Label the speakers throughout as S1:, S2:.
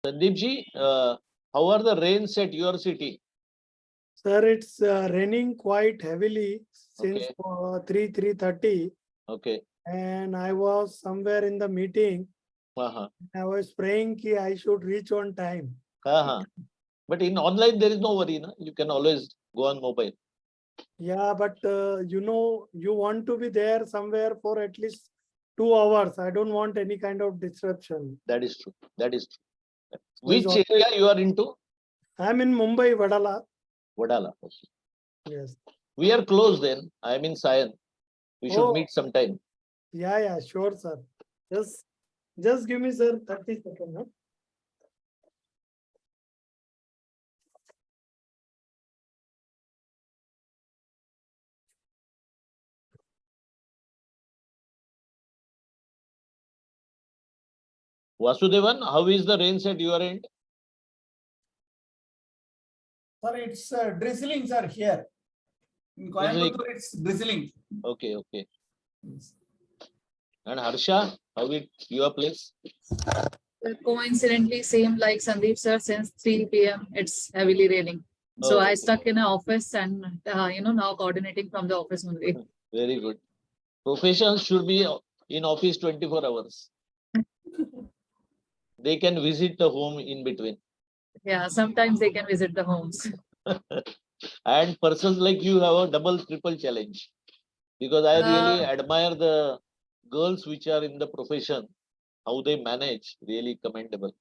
S1: Sandeep ji, how are the rains at your city?
S2: Sir, it's raining quite heavily since
S1: Okay.
S2: 3:30,
S1: Okay.
S2: and I was somewhere in the meeting.
S1: Uh-huh.
S2: I was praying that I should reach on time.
S1: Uh-huh. But in online, there is no worry. Na? You can always go on mobile.
S2: Yeah, but you want to be there somewhere for at least 2 hours. I don't want any kind of disruption.
S1: That is true. That is true.
S2: So it's
S1: Which area you are into?
S2: I'm in Mumbai, Vadala.
S1: Vadala. Okay.
S2: Yes.
S1: We are close then. I am in Sion. We should meet sometime.
S2: Yeah, sure, sir. Just give me, sir, 30 seconds. Huh?
S1: Vasudevan, how is the rains at your end?
S3: Sir, it's drizzling, sir, here. In Coimbatore, it's drizzling.
S1: Okay. And Harsha, how is your place?
S4: Coincidentally, same like Sandeep sir, since 3 p.m. it's heavily raining. So I stuck in an office and now coordinating from the office only.
S1: Very good. Professionals should be in office 24 hours. They can visit the home in between.
S4: Yeah, sometimes they can visit the homes.
S1: And persons like you have a double, triple challenge. Because I really admire the girls which are in the profession, how they manage, really commendable.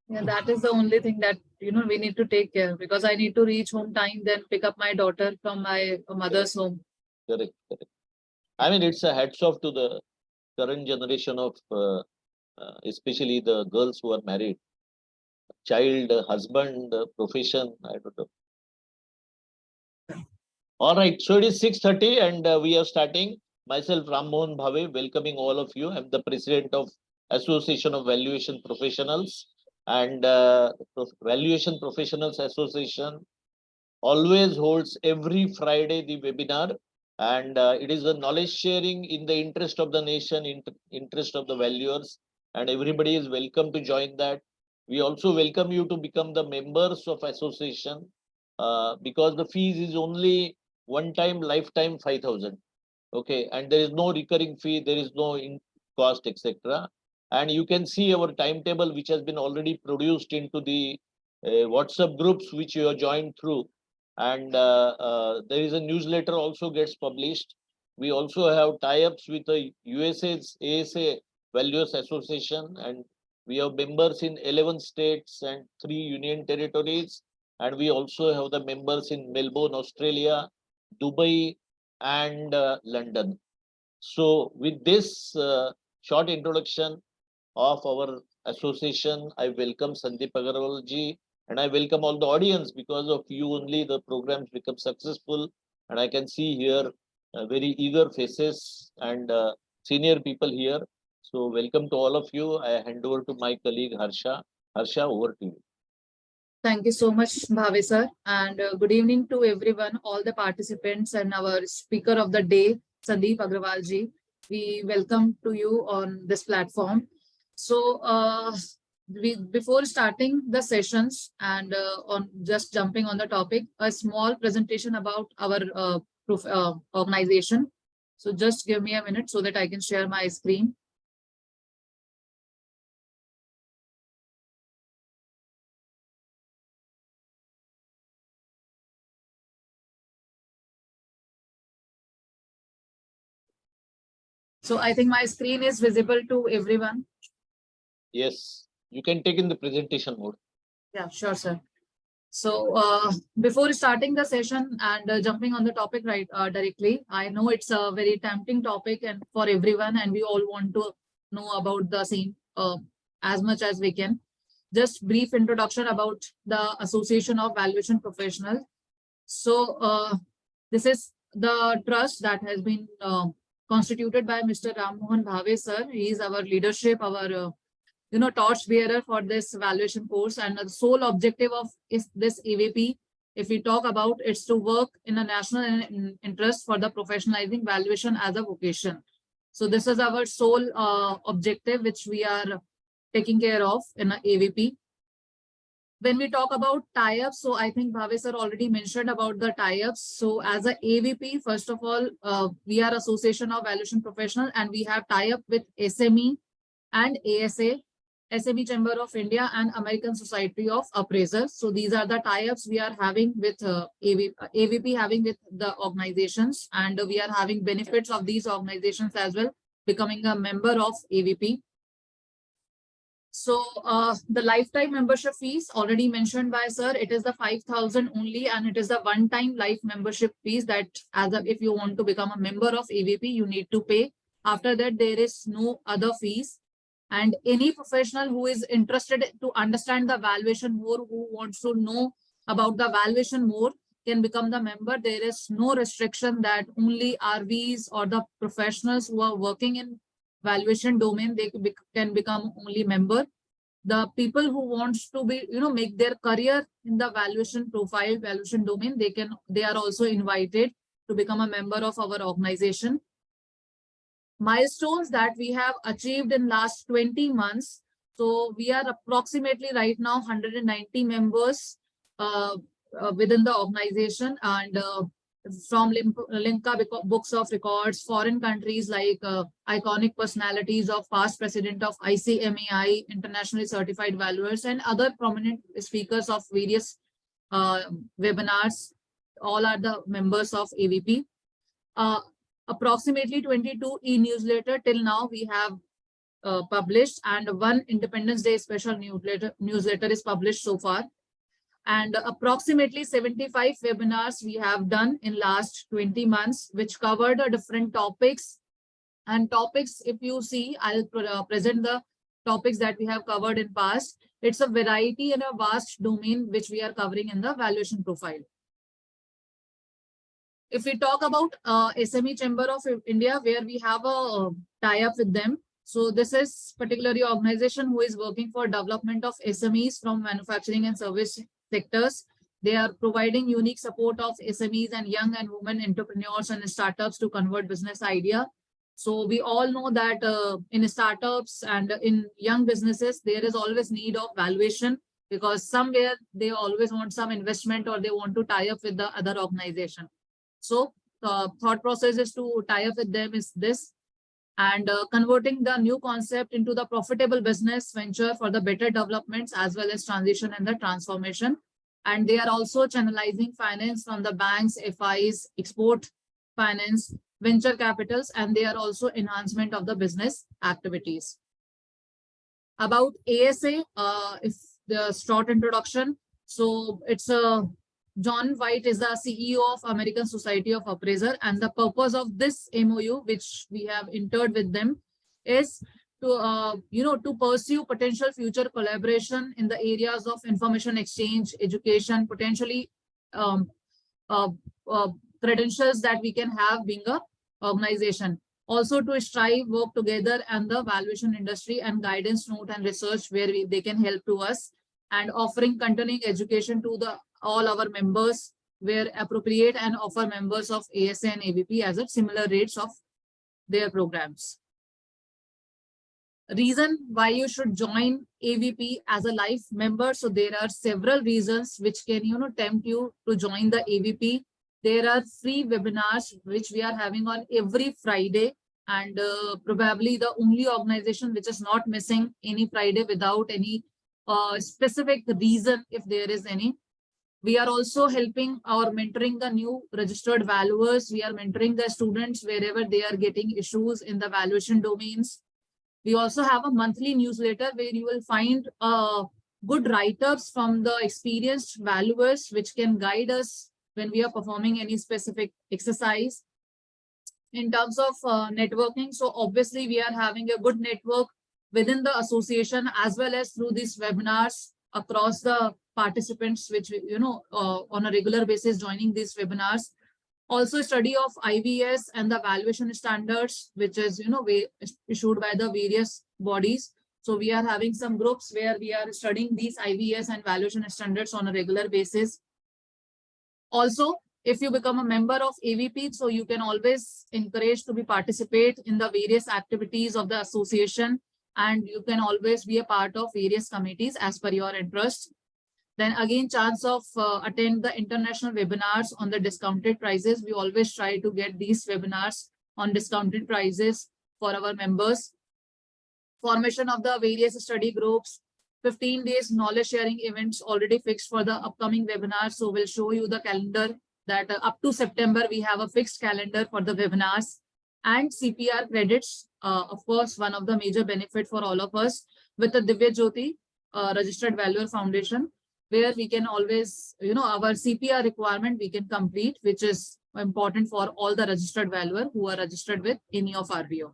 S4: Yeah, that is the only thing that we need to take care, because I need to reach home time, then pick up my daughter from my mother's home.
S1: Correct. I mean, it's a hats off to the current generation of, especially the girls who are married. Child, husband, profession, I don't know. All right, so it is 6:30 and we are starting. Myself, Ram Mohan Bhave, welcoming all of you. I'm the president of Association of Valuation Professionals, and Valuation Professionals Association always holds every Friday the webinar, and it is a knowledge sharing in the interest of the nation, interest of the valuers, and everybody is welcome to join that. We also welcome you to become the members of association, because the fees is only one time lifetime 5,000. Okay, and there is no recurring fee, there is no cost, etc. And you can see our timetable, which has been already produced into the WhatsApp groups which you are joined through, and there is a newsletter also gets published. We also have tie-ups with the USA's ASA Values Association, and we have members in 11 states and 3 union territories, and we also have the members in Melbourne, Australia, Dubai, and London. So with this short introduction of our association, I welcome Sandeep Agarwal ji, and I welcome all the audience. Because of you only the programs become successful, and I can see here very eager faces and senior people here. So welcome to all of you. I hand over to my colleague Harsha. Harsha, over to you.
S4: Thank you so much, Bhave sir, and good evening to everyone, all the participants, and our speaker of the day, Sandeep Agarwal ji. We welcome to you on this platform. So before starting the sessions and on just jumping on the topic, a small presentation about our organization. So just give me a minute so that I can share my screen. So I think my screen is visible to everyone.
S1: Yes, you can take in the presentation mode.
S4: Yeah, sure, sir. So before starting the session and jumping on the topic directly, I know it's a very tempting topic and for everyone, and we all want to know about the same as much as we can. Just brief introduction about the Association of Valuation Professionals. So this is the trust that has been constituted by Mr. Ram Mohan Bhave sir. He is our leadership, our torch bearer for this valuation course, and the sole objective of this AVP, if we talk about, it's to work in a national interest for the professionalizing valuation as a vocation. So this is our sole objective, which we are taking care of in a AVP. When we talk about tie-ups, so I think Bhavesh sir already mentioned about the tie-ups. So as a AVP, first of all, we are Association of Valuation Professional, and we have tie-up with SME and ASA, SME Chamber of India, and American Society of Appraisers. So these are the tie-ups we are having with AVP having with the organizations, and we are having benefits of these organizations as well, becoming a member of AVP. So the lifetime membership fees already mentioned by sir, it is the 5,000 only, and it is the one-time life membership fees that if you want to become a member of AVP, you need to pay. After that, there is no other fees. And any professional who is interested to understand the valuation more, who wants to know about the valuation more, can become the member. There is no restriction that only RVs or the professionals who are working in valuation domain, they can become only member. The people who wants to be, make their career in the valuation profile, valuation domain, they are also invited to become a member of our organization. Milestones that we have achieved in last 20 months. So we are approximately right now 190 members within the organization, and from Limca books of records, foreign countries like iconic personalities of past president of ICMAI, internationally certified valuers, and other prominent speakers of various webinars, all are the members of AVP. Approximately 22 e-newsletter till now we have published, and one Independence Day special newsletter is published so far. And approximately 75 webinars we have done in last 20 months, which covered different topics. And topics, if you see, I'll present the topics that we have covered in past. It's a variety and a vast domain which we are covering in the valuation profile. If we talk about SME Chamber of India, where we have a tie-up with them. So this is particularly an organization who is working for development of SMEs from manufacturing and service sectors. They are providing unique support of SMEs and young and women entrepreneurs and startups to convert business idea. So we all know that in startups and in young businesses, there is always need of valuation, because somewhere they always want some investment or they want to tie up with the other organization. So the thought process is to tie up with them is this, and converting the new concept into the profitable business venture for the better developments as well as transition and the transformation. And they are also channelizing finance from the banks, FIs, export finance, venture capitals, and they are also enhancement of the business activities. About ASA, if the short introduction. So it's a John White is the CEO of American Society of Appraisers, and the purpose of this MOU, which we have entered with them, is to to pursue potential future collaboration in the areas of information exchange, education, potentially credentials that we can have being a organization. Also to strive, work together, and the valuation industry and guidance note and research where they can help to us, and offering continuing education to all our members where appropriate, and offer members of ASA and AVP as at similar rates of their programs. Reason why you should join AVP as a life member. So there are several reasons which can tempt you to join the AVP. There are free webinars which we are having on every Friday, and probably the only organization which is not missing any Friday without any specific reason, if there is any. We are also helping or mentoring the new registered valuers. We are mentoring the students wherever they are getting issues in the valuation domains. We also have a monthly newsletter where you will find good write-ups from the experienced valuers, which can guide us when we are performing any specific exercise. In terms of networking, so obviously we are having a good network within the association as well as through these webinars across the participants, which on a regular basis joining these webinars. Also study of IVS and the valuation standards, which is issued by the various bodies. So we are having some groups where we are studying these IVS and valuation standards on a regular basis. Also, if you become a member of AVP, so you can always encourage to be participate in the various activities of the association, and you can always be a part of various committees as per your interest. Then again, chance of attend the international webinars on the discounted prices. We always try to get these webinars on discounted prices for our members. Formation of the various study groups, 15 days knowledge sharing events already fixed for the upcoming webinar. So we'll show you the calendar that up to September, we have a fixed calendar for the webinars. And CPR credits, of course, one of the major benefit for all of us with the Divya Jyoti Registered Valuer Foundation, where we can always, our CPR requirement we can complete, which is important for all the registered valuer who are registered with any of RVO.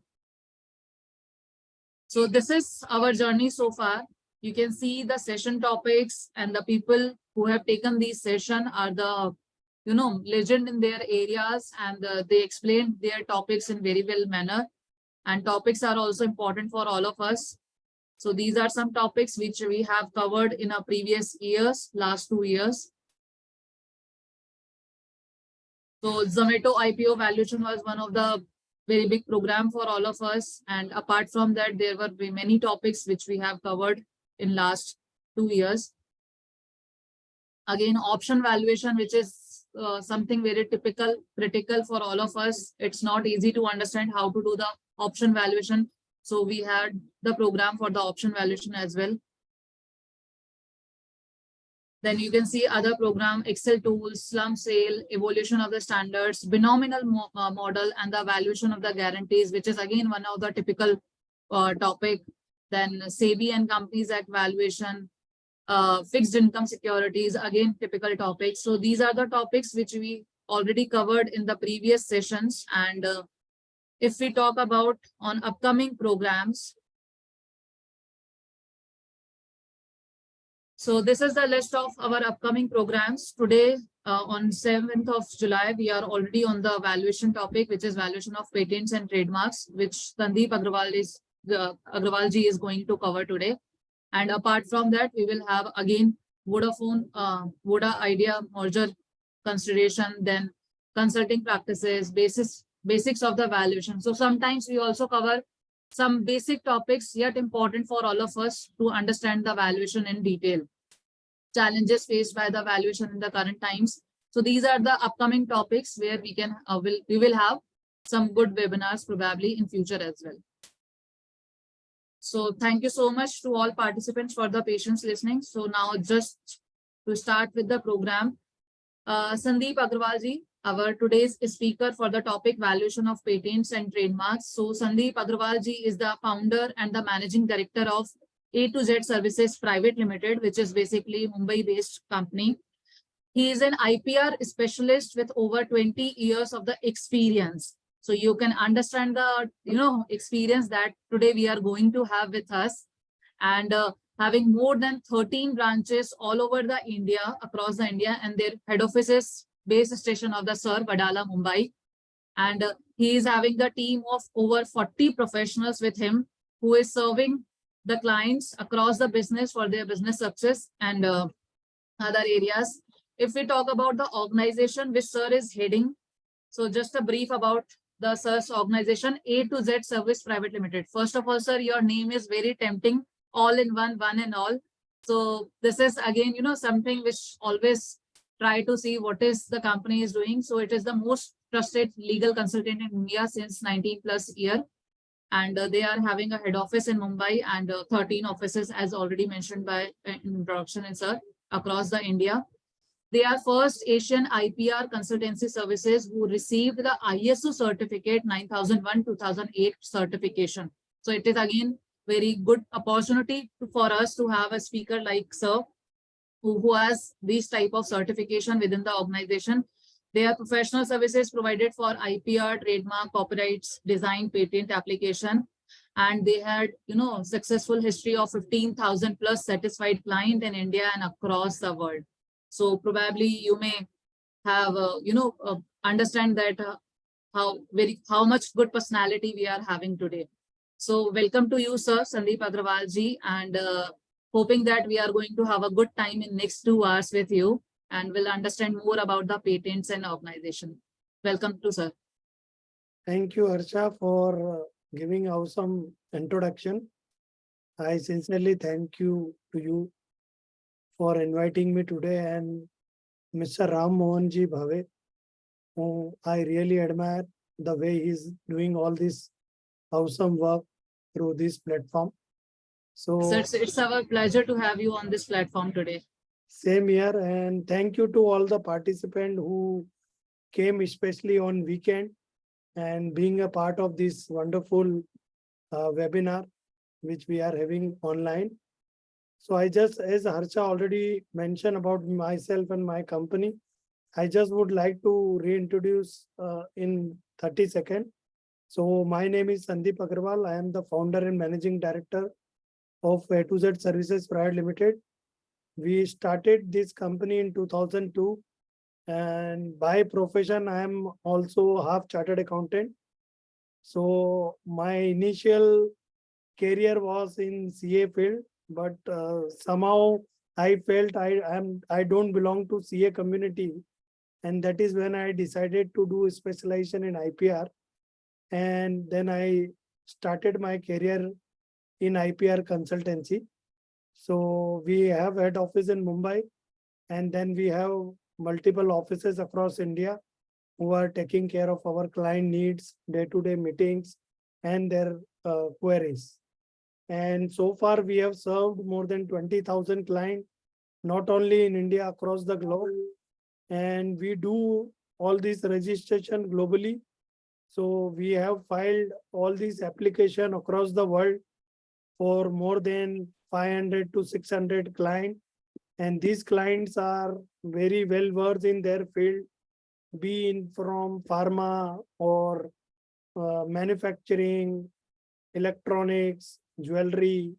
S4: So this is our journey so far. You can see the session topics, and the people who have taken these session are the, legend in their areas, and they explain their topics in very well manner. And topics are also important for all of us. So these are some topics which we have covered in our previous years, last 2 years. So Zomato IPO valuation was one of the very big program for all of us. And apart from that, there were many topics which we have covered in last 2 years. Again, option valuation, which is something very critical for all of us. It's not easy to understand how to do the option valuation. So we had the program for the option valuation as well. Then you can see other program, Excel tools, slump sale, evolution of the standards, binomial model, and the valuation of the guarantees, which is again one of the typical topic. Then SEBI and Companies Act valuation, fixed income securities, again typical topics. So these are the topics which we already covered in the previous sessions. And if we talk about on upcoming programs, so this is the list of our upcoming programs. Today, on 7th of July, we are already on the valuation topic, which is valuation of patents and trademarks, which Sandeep Agarwal ji is going to cover today. And apart from that, we will have again Vodafone, Voda Idea merger consideration, then consulting practices, basics of the valuation. So sometimes we also cover some basic topics yet important for all of us to understand the valuation in detail. Challenges faced by the valuation in the current times. So these are the upcoming topics where we can we will have some good webinars probably in future as well. So thank you so much to all participants for the patience listening. So now just to start with the program, Sandeep Agarwal ji, our today's speaker for the topic valuation of patents and trademarks. So Sandeep Agarwal ji is the founder and the managing director of a2zservices Private Limited, which is basically Mumbai-based company. He is an IPR specialist with over 20 years of the experience. So you can understand the experience that today we are going to have with us, and having more than 13 branches all over the India, across the India, and their head office is base station of the Sir Vadala, Mumbai. And he is having the team of over 40 professionals with him who is serving the clients across the business for their business success and other areas. If we talk about the organization which Sir is heading, so just a brief about the Sir's organization, a2zservices Private Limited. First of all, Sir, your name is very tempting, all in one and all. So this is again, something which always try to see what is the company is doing. So it is the most trusted legal consultant in India since 19+ years. And they are having a head office in Mumbai and 13 offices, as already mentioned by introduction and Sir, across the India. They are first Asian IPR consultancy services who received the ISO certificate 9001-2008 certification. So it is again very good opportunity for us to have a speaker like Sir who has these type of certification within the organization. They are professional services provided for IPR, trademark, copyrights, design, patent application. And they had, successful history of 15,000+ satisfied client in India and across the world. So probably you may have, understand that how much good personality we are having today. So welcome to you, Sir, Sandeep Agarwal ji, and hoping that we are going to have a good time in next 2 hours with you and will understand more about the patents and organization. Welcome to Sir.
S2: Thank you, Harsha, for giving awesome introduction. I sincerely thank you for inviting me today, and Mr. Ram Mohanji Bhave, who I really admire the way he's doing all this awesome work through this platform.
S4: So
S2: So
S4: it's our pleasure to have you on this platform today.
S2: same here, and thank you to all the participants who came especially on weekend and being a part of this wonderful webinar which we are having online. So I just, as Harsha already mentioned about myself and my company, I just would like to reintroduce in 30 seconds. So my name is Sandeep Agarwal. I am the founder and managing director of a2zservices Private Limited. We started this company in 2002, and by profession I am also half chartered accountant. So my initial career was in CA field, but somehow I felt I don't belong to CA community, and that is when I decided to do specialization in IPR, and then I started my career in IPR consultancy. So we have head office in Mumbai, and then we have multiple offices across India who are taking care of our client needs, day-to-day meetings, and their queries. And so far, we have served more than 20,000 clients, not only in India, across the globe. And we do all this registration globally. So we have filed all these applications across the world for more than 500 to 600 clients. And these clients are very well versed in their field, be in from pharma or manufacturing, electronics, jewelry,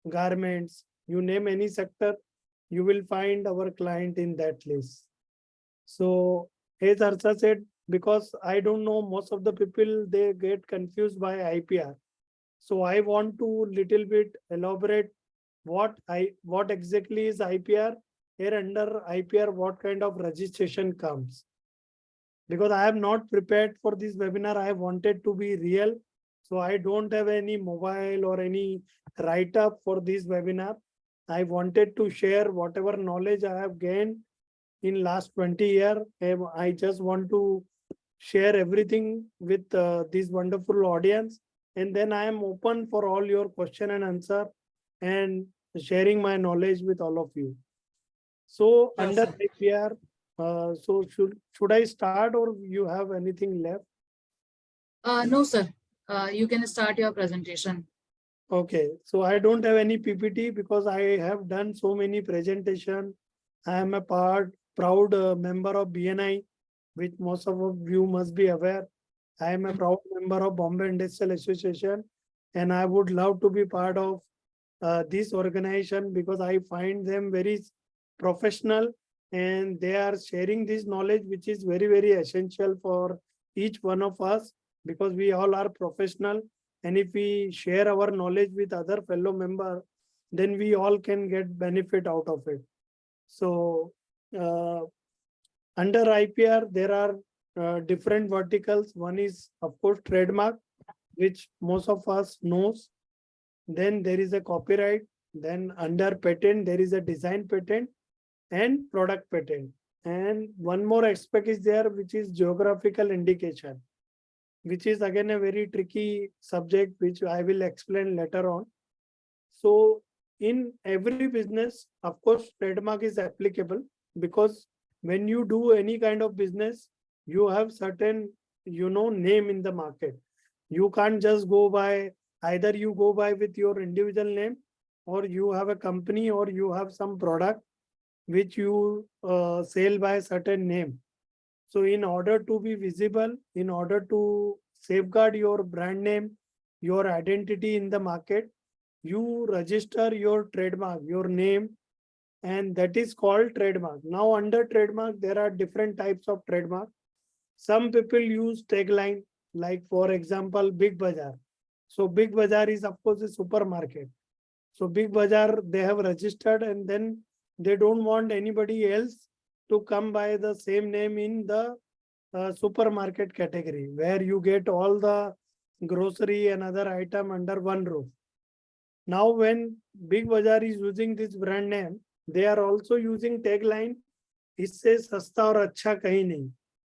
S2: garments, you name any sector, you will find our client in that list. So as Harsha said, because I don't know, most of the people, they get confused by IPR. So I want to little bit elaborate what exactly is IPR. Here under IPR, what kind of registration comes. Because I am not prepared for this webinar, I wanted to be real. So I don't have any mobile or any write-up for this webinar. I wanted to share whatever knowledge I have gained in last 20 years. I just want to share everything with this wonderful audience. And then I am open for all your question and answer and sharing my knowledge with all of you. So
S3: Yes,
S2: under
S3: sir.
S2: IPR, so should I start or you have anything left?
S4: No, sir. You can start your presentation.
S2: Okay, so I don't have any PPT because I have done so many presentation. I am a proud member of BNI, which most of you must be aware. I am a proud member of Bombay Industrial Association, and I would love to be part of this organization because I find them very professional, and they are sharing this knowledge, which is very, very essential for each one of us because we all are professional. And if we share our knowledge with other fellow member, then we all can get benefit out of it. So under IPR, there are different verticals. One is, of course, trademark, which most of us knows. Then there is a copyright. Then under patent, there is a design patent and product patent. And one more aspect is there, which is geographical indication, which is again a very tricky subject, which I will explain later on. So in every business, of course, trademark is applicable because when you do any kind of business, you have certain, name in the market. You can't just go by, either you go by with your individual name, or you have a company, or you have some product which you sell by a certain name. So in order to be visible, in order to safeguard your brand name, your identity in the market, you register your trademark, your name, and that is called trademark. Now under trademark, there are different types of trademark. Some people use tagline, like for example, Big Bazaar. So Big Bazaar is of course a supermarket. So Big Bazaar, they have registered, and then they don't want anybody else to come by the same name in the supermarket category, where you get all the grocery and other item under one roof. Now when Big Bazaar is using this brand name, they are also using tagline, "Isse sasta aur acha kahin nahi."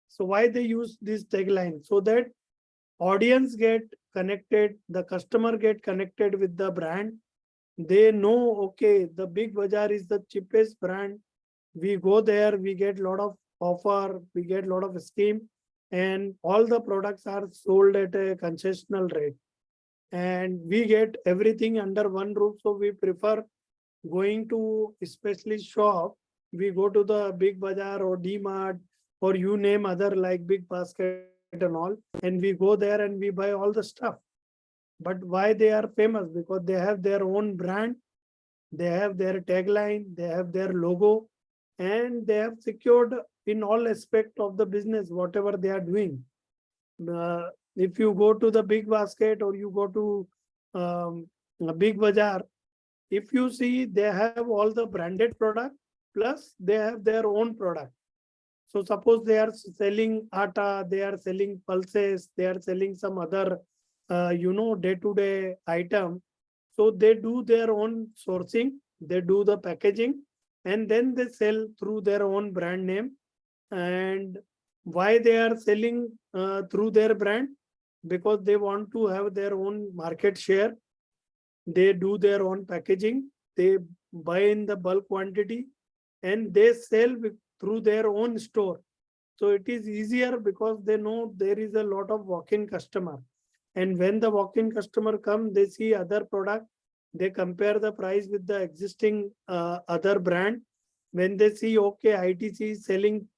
S2: So why they use this tagline? So that audience get connected, the customer get connected with the brand. They know, okay, the Big Bazaar is the cheapest brand. We go there, we get lot of offer, we get lot of scheme, and all the products are sold at a concessional rate. And we get everything under one roof. So we prefer going to especially shop. We go to the Big Bazaar or D-Mart or you name other like Big Basket and all, and we go there and we buy all the stuff. But why they are famous? Because they have their own brand, they have their tagline, they have their logo, and they have secured in all aspect of the business whatever they are doing. If you go to the Big Basket or you go to a Big Bazaar, if you see, they have all the branded product plus they have their own product. So suppose they are selling atta, they are selling pulses, they are selling some other day-to-day item. So they do their own sourcing, they do the packaging, and then they sell through their own brand name. And why they are selling through their brand? Because they want to have their own market share. They do their own packaging, they buy in the bulk quantity, and they sell through their own store. So it is easier because they know there is a lot of walk-in customer. And when the walk-in customer come, they see other product, they compare the price with the existing other brand. When they see, okay, ITC is selling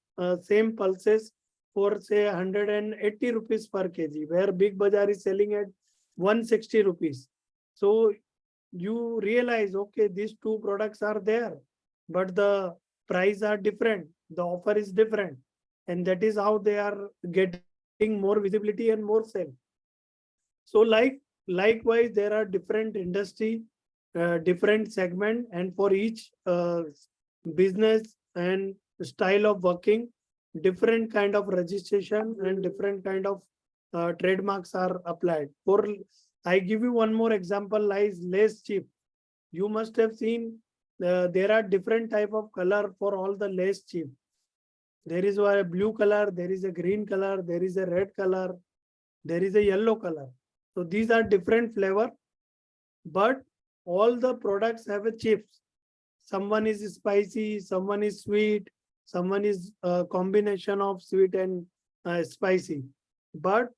S2: same pulses for say 180 rupees per kg, where Big Bazaar is selling at 160 rupees. So you realize, okay, these two products are there, but the price are different, the offer is different, and that is how they are getting more visibility and more sale. So likewise, there are different industry, different segment, and for each business and style of working, different kind of registration and different kind of trademarks are applied. For I give you one more example, like lace chip. You must have seen there are different type of color for all the lace chip. There is a blue color, there is a green color, there is a red color, there is a yellow color. So these are different flavor, but all the products have a chips. Someone is spicy, someone is sweet, someone is a combination of sweet and spicy. But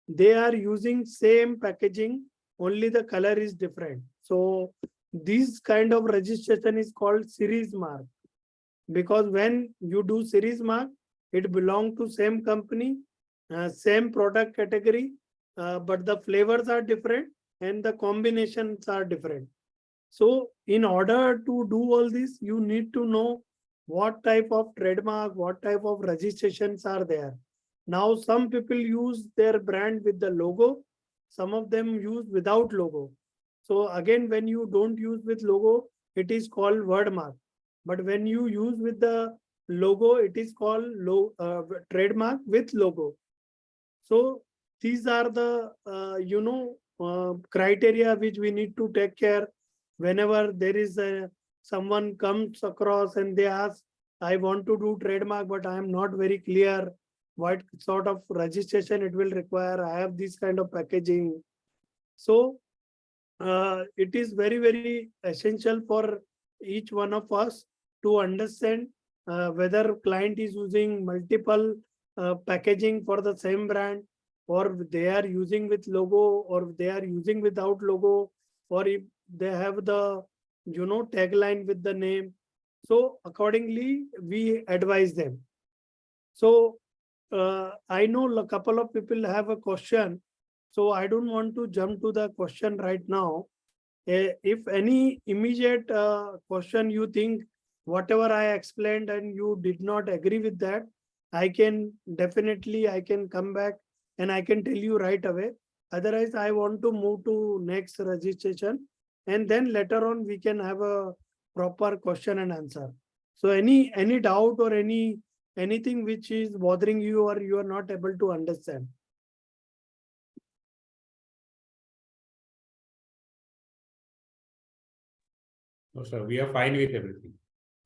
S2: they are using same packaging, only the color is different. So this kind of registration is called series mark, because when you do series mark, it belong to same company, same product category, but the flavors are different and the combinations are different. So in order to do all this, you need to know what type of trademark, what type of registrations are there. Now, some people use their brand with the logo, some of them use without logo. So again, when you don't use with logo, it is called word mark. But when you use with the logo, it is called trademark with logo. So these are the criteria which we need to take care whenever there is someone comes across and they ask, I want to do trademark, but I am not very clear what sort of registration it will require. I have this kind of packaging. So it is very, very essential for each one of us to understand whether client is using multiple packaging for the same brand, or they are using with logo, or they are using without logo, or if they have the tagline with the name. So accordingly, we advise them. So I know a couple of people have a question, so I don't want to jump to the question right now. If any immediate question you think whatever I explained and you did not agree with that, I can come back and I can tell you right away. Otherwise, I want to move to next registration, and then later on we can have a proper question and answer. So any doubt or anything which is bothering you or you are not able to understand?
S5: No, sir, we are fine with everything.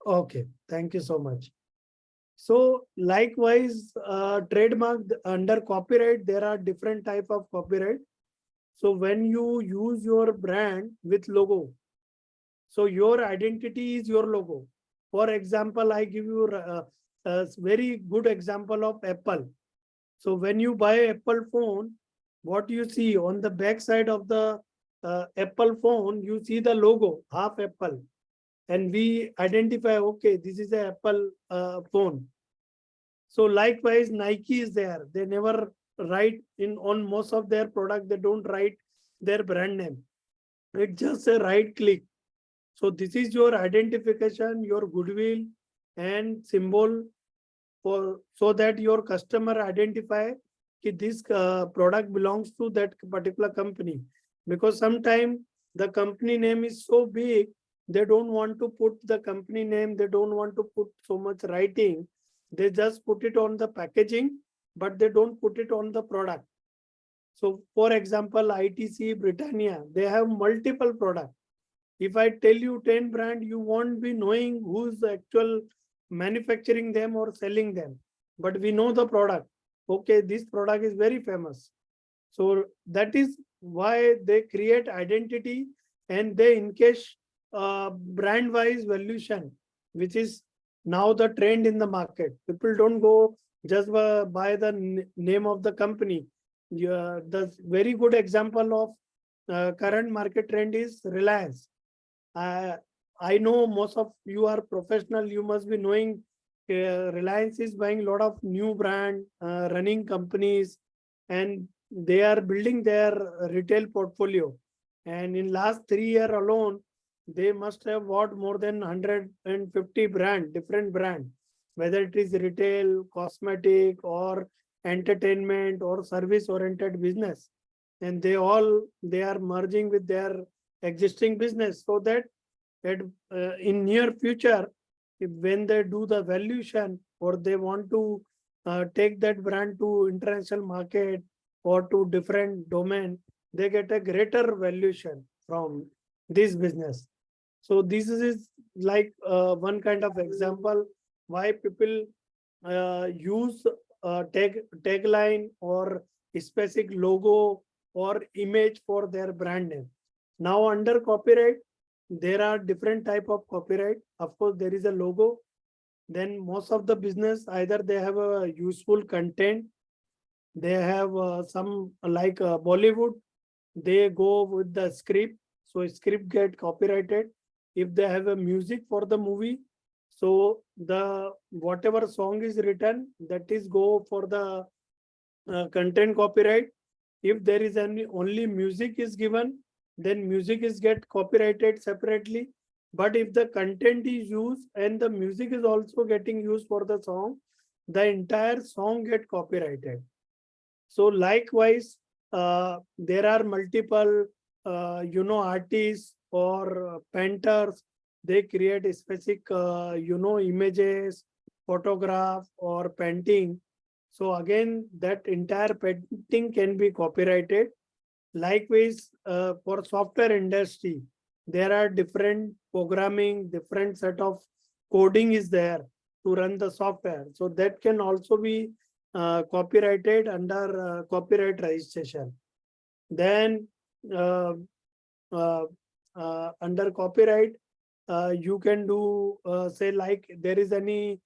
S2: Okay, thank you so much. So likewise, trademark under copyright, there are different type of copyright. So when you use your brand with logo, so your identity is your logo. For example, I give you a very good example of Apple. So when you buy Apple phone, what you see on the back side of the Apple phone, you see the logo, half Apple. And we identify, okay, this is a Apple phone. So likewise, Nike is there. They never write in on most of their product. They don't write their brand name. It's just a right click. So this is your identification, your goodwill and symbol for so that your customer identify that this product belongs to that particular company. Because sometimes the company name is so big, they don't want to put the company name. They don't want to put so much writing. They just put it on the packaging, but they don't put it on the product. So for example, ITC, Britannia, they have multiple products. If I tell you 10 brand, you won't be knowing who's the actual manufacturing them or selling them. But we know the product. Okay, this product is very famous. So that is why they create identity and they encash brand wise valuation, which is now the trend in the market. People don't go just by the name of the company. The very good example of current market trend is Reliance. I know most of you are professional. You must be knowing Reliance is buying a lot of new brand, running companies, and they are building their retail portfolio. And in last 3 years alone, they must have bought more than 150 different brand, whether it is retail, cosmetic, or entertainment or service oriented business. And they are merging with their existing business so that in near future, when they do the valuation or they want to take that brand to international market or to different domain, they get a greater valuation from this business. So this is like one kind of example why people use tagline or specific logo or image for their brand name. Now under copyright, there are different type of copyright. Of course, there is a logo. Then most of the business, either they have a useful content, they have some like Bollywood, they go with the script. So script get copyrighted. If they have a music for the movie, so the whatever song is written, that is go for the content copyright. If there is any only music is given, then music is get copyrighted separately. But if the content is used and the music is also getting used for the song, the entire song get copyrighted. So likewise, there are multiple, artists or painters. They create a specific, images, photograph or painting. So again, that entire painting can be copyrighted. Likewise, for software industry, there are different programming, different set of coding is there to run the software. So that can also be copyrighted under copyright registration. Then under copyright, you can do say like there is any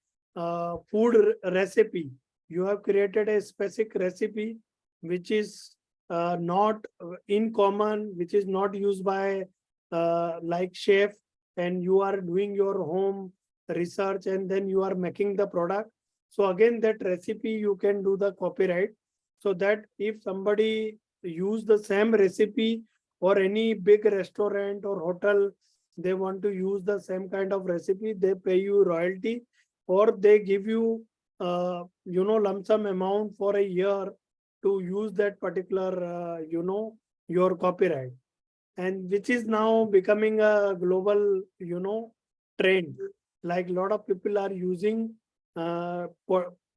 S2: food recipe. You have created a specific recipe which is not in common, which is not used by like chef, and you are doing your home research and then you are making the product. So again, that recipe you can do the copyright, so that if somebody use the same recipe or any big restaurant or hotel, they want to use the same kind of recipe, they pay you royalty or they give you lump sum amount for a year to use that particular your copyright, and which is now becoming a global trend. Like a lot of people are using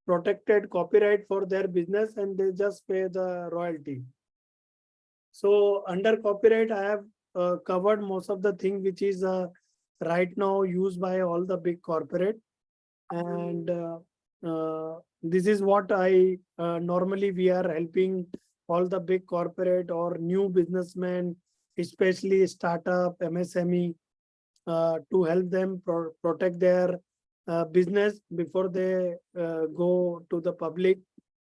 S2: protected copyright for their business and they just pay the royalty. So under copyright, I have covered most of the thing which is right now used by all the big corporate. And this is what I normally we are helping all the big corporate or new businessmen, especially startup, MSME, to help them protect their business before they go to the public,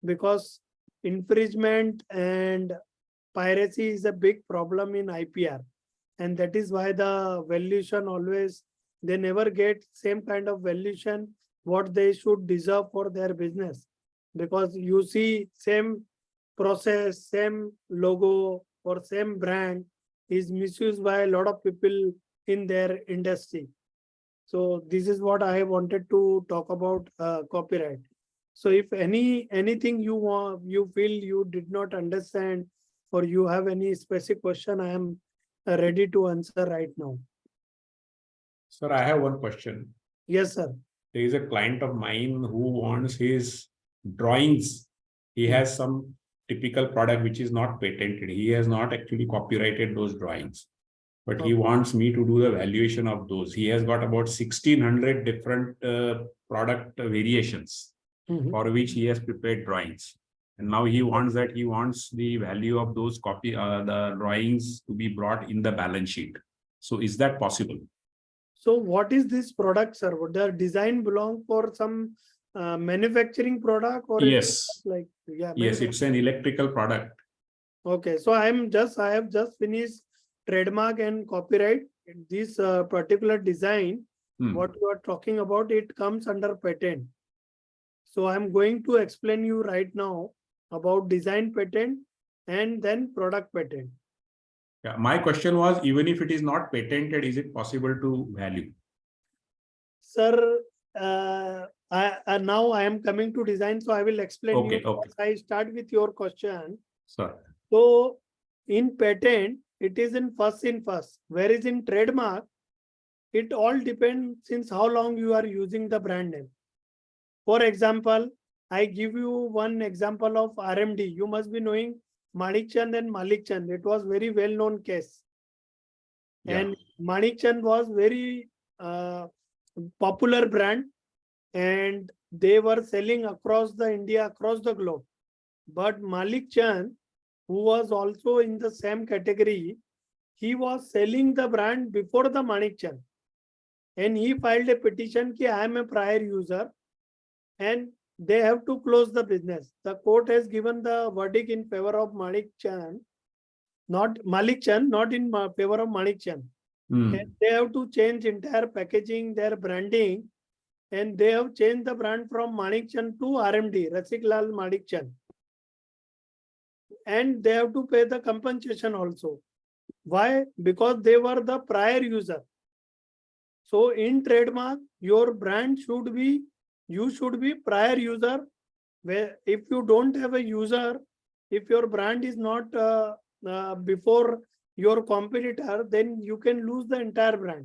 S2: because infringement and piracy is a big problem in IPR, and that is why the valuation always, they never get same kind of valuation what they should deserve for their business, because you see same process, same logo or same brand is misused by a lot of people in their industry. So this is what I wanted to talk about copyright. So if anything you want, you feel you did not understand, or you have any specific question, I am ready to answer right now.
S5: Sir, I have one question.
S2: Yes, sir.
S5: There is a client of mine who wants his drawings. He has some typical product which is not patented. He has not actually copyrighted those drawings, but he wants me to do the valuation of those. He has got about 1,600 different product variations for which he has prepared drawings. And now he wants the value of those the drawings to be brought in the balance sheet. So is that possible?
S2: So what is this product, sir? Would the design belong for some manufacturing product, or
S5: Yes.
S2: it's like, yeah,
S5: Yes, it's an electrical product.
S2: okay, so I have just finished trademark and copyright. This particular design, what you are talking about, it comes under patent. So I'm going to explain you right now about design patent and then product patent.
S5: Yeah, my question was, even if it is not patented, is it possible to value?
S2: Sir, now I am coming to design, so I will explain
S5: Okay,
S2: you.
S5: okay.
S2: I start with your question.
S5: Sir.
S2: So in patent, it is in first. Whereas in trademark, it all depends since how long you are using the brand name. For example, I give you one example of RMD. You must be knowing Manikchand and Malikchand. It was very well-known case.
S5: Yeah.
S2: And Manikchand was very popular brand, and they were selling across the India, across the globe. But Malikchand, who was also in the same category, he was selling the brand before the Manikchand. And he filed a petition that I am a prior user, and they have to close the business. The court has given the verdict in favor of Malikchand, not Malikchand, not in favor of Manikchand. And they have to change entire packaging, their branding, and they have changed the brand from Manikchand to RMD, Rasiklal Manikchand. And they have to pay the compensation also. Why? Because they were the prior user. So in trademark, your brand should be, you should be prior user. Where if you don't have a user, if your brand is not before your competitor, then you can lose the entire brand.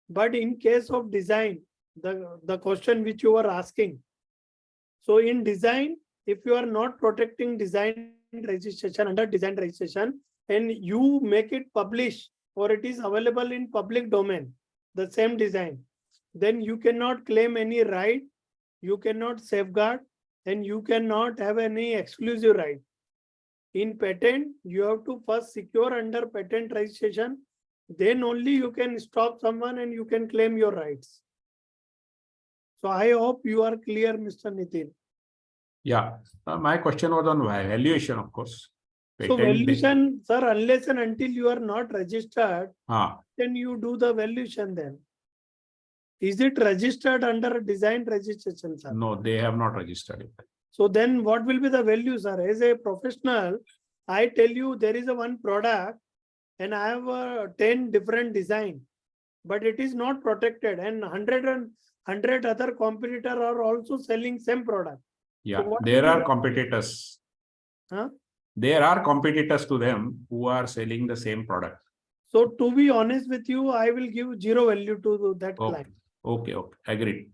S2: But in case of design, the question which you were asking. So in design, if you are not protecting design registration under design registration, and you make it publish or it is available in public domain, the same design, then you cannot claim any right, you cannot safeguard, and you cannot have any exclusive right. In patent, you have to first secure under patent registration, then only you can stop someone and you can claim your rights. So I hope you are clear, Mr. Nitin.
S5: Yeah, my question was on valuation, of course.
S2: So valuation, sir, unless and until you are not registered, then you do the valuation then. Is it registered under design registration, sir?
S5: No, they have not registered it.
S2: So then what will be the value, sir? As a professional, I tell you there is a one product and I have 10 different design, but it is not protected, and 100 other competitors are also selling same product.
S5: Yeah,
S2: so
S5: there are competitors.
S2: Huh?
S5: There are competitors to them who are selling the same product.
S2: So to be honest with you, I will give zero value to that client.
S5: Okay, agreed.